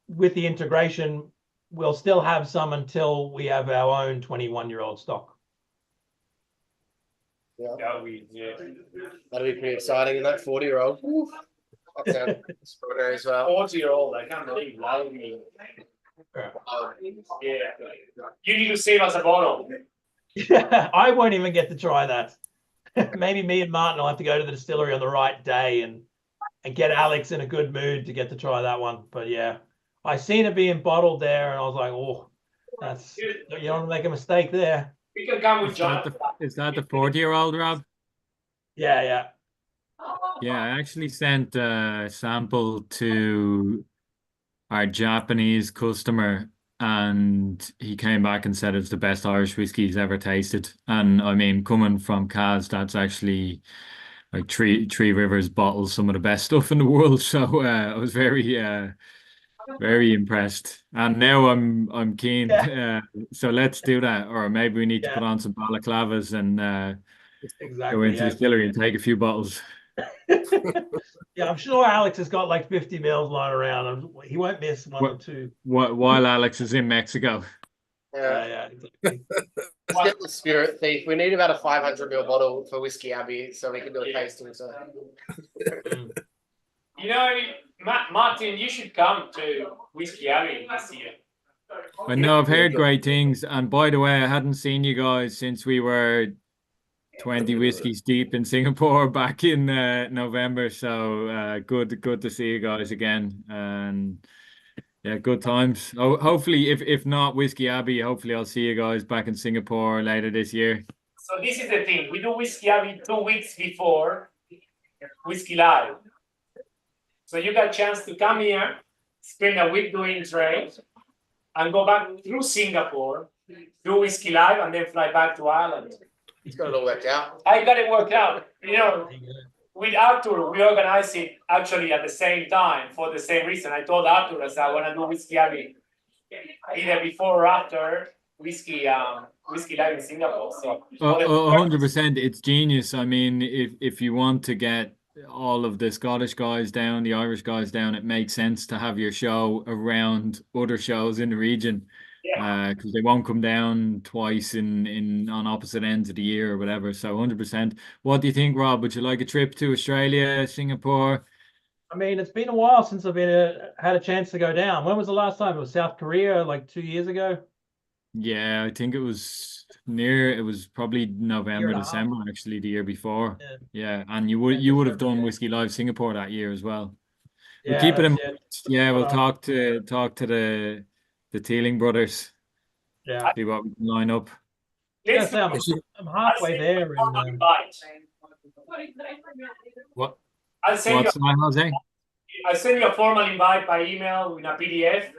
with the integration, we'll still have some until we have our own 21-year-old stock. Yeah, That'll be, that'll be pretty exciting. And that 40-year-old, that sounds extraordinary as well. 40-year-old, I can't believe that'll be. Um, Yeah, you need to save us a bottle. Yeah, I won't even get to try that. Maybe me and Martin will have to go to the distillery on the right day and get Alex in a good mood to get to try that one. But yeah, I seen it being bottled there, and I was like, oh, that's, you don't want to make a mistake there. We can come with John. Is that the 40-year-old, Rob? Yeah, yeah. Yeah, I actually sent a sample to our Japanese customer, and he came back and said it's the best Irish whiskey he's ever tasted. And I mean, coming from Kaz, that's actually like Three Rivers bottles some of the best stuff in the world. So I was very impressed. And now I'm keen. So let's do that. Or maybe we need to put on some balaclavas and go into the distillery and take a few bottles. Yeah, I'm sure Alex has got like 50 mils lying around. He won't miss one or two. While Alex is in Mexico. yeah. Exactly. Let's get the Spirit Thief. We need about a 500 ml bottle for Whiskey Abbey so we can do a tasting. So. You know, Martin, you should come to Whiskey Abbey this year. I know I've heard great things. And by the way, I hadn't seen you guys since we were 20 whiskeys deep in Singapore back in November. So good to see you guys again. And yeah, good times. Oh, hopefully, if not Whiskey Abbey, hopefully I'll see you guys back in Singapore later this year. So this is the thing. We do Whiskey Abbey 2 weeks before Whiskey Live. So you got a chance to come here, spend a week doing trade, and go back through Singapore, do Whiskey Live, and then fly back to Ireland. He's got it all worked out. I got it worked out. You know, with Arthur, we organized it actually at the same time for the same reason. I told Arthur, I said, I want to do Whiskey Abbey either before or after Whiskey Live in Singapore. So 100%, it's genius. I mean, if you want to get all of the Scottish guys down, the Irish guys down, it makes sense to have your show around other shows in the region. Because they won't come down twice on opposite ends of the year or whatever. So 100%. What do you think, Rob? Would you like a trip to Australia, Singapore? I mean, it's been a while since I've had a chance to go down. When was the last time? It was South Korea, like 2 years ago. Yeah, I think it was probably November, December, actually, the year before. Yeah, and you would have done Whiskey Live Singapore that year as well. We'll keep it in mind. Yeah, we'll talk to the Teeling brothers. Yeah. See what we can line up. I'm halfway there. What? I'll send you a formal invite by email with a PDF.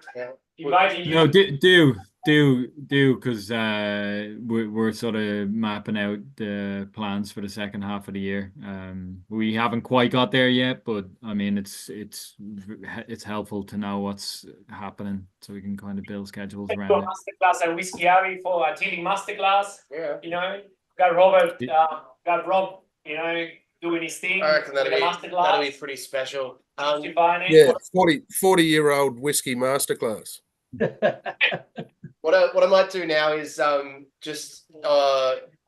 Inviting you. No, do because we're sort of mapping out the plans for the second half of the year. We haven't quite got there yet, but I mean it's helpful to know what's happening so we can kind of build schedules around it. Masterclass at Whiskey Abbey for a Teeling masterclass. Yeah. You know, got Robert, got Rob. You know, doing his thing. I reckon that'll with be a masterclass, pretty special. justifying it. Yeah, 40-year-old whiskey masterclass. What I might do now is just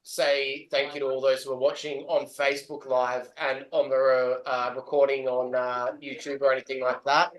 say thank you to all those who are watching on Facebook Live and on the recording on YouTube or anything like that.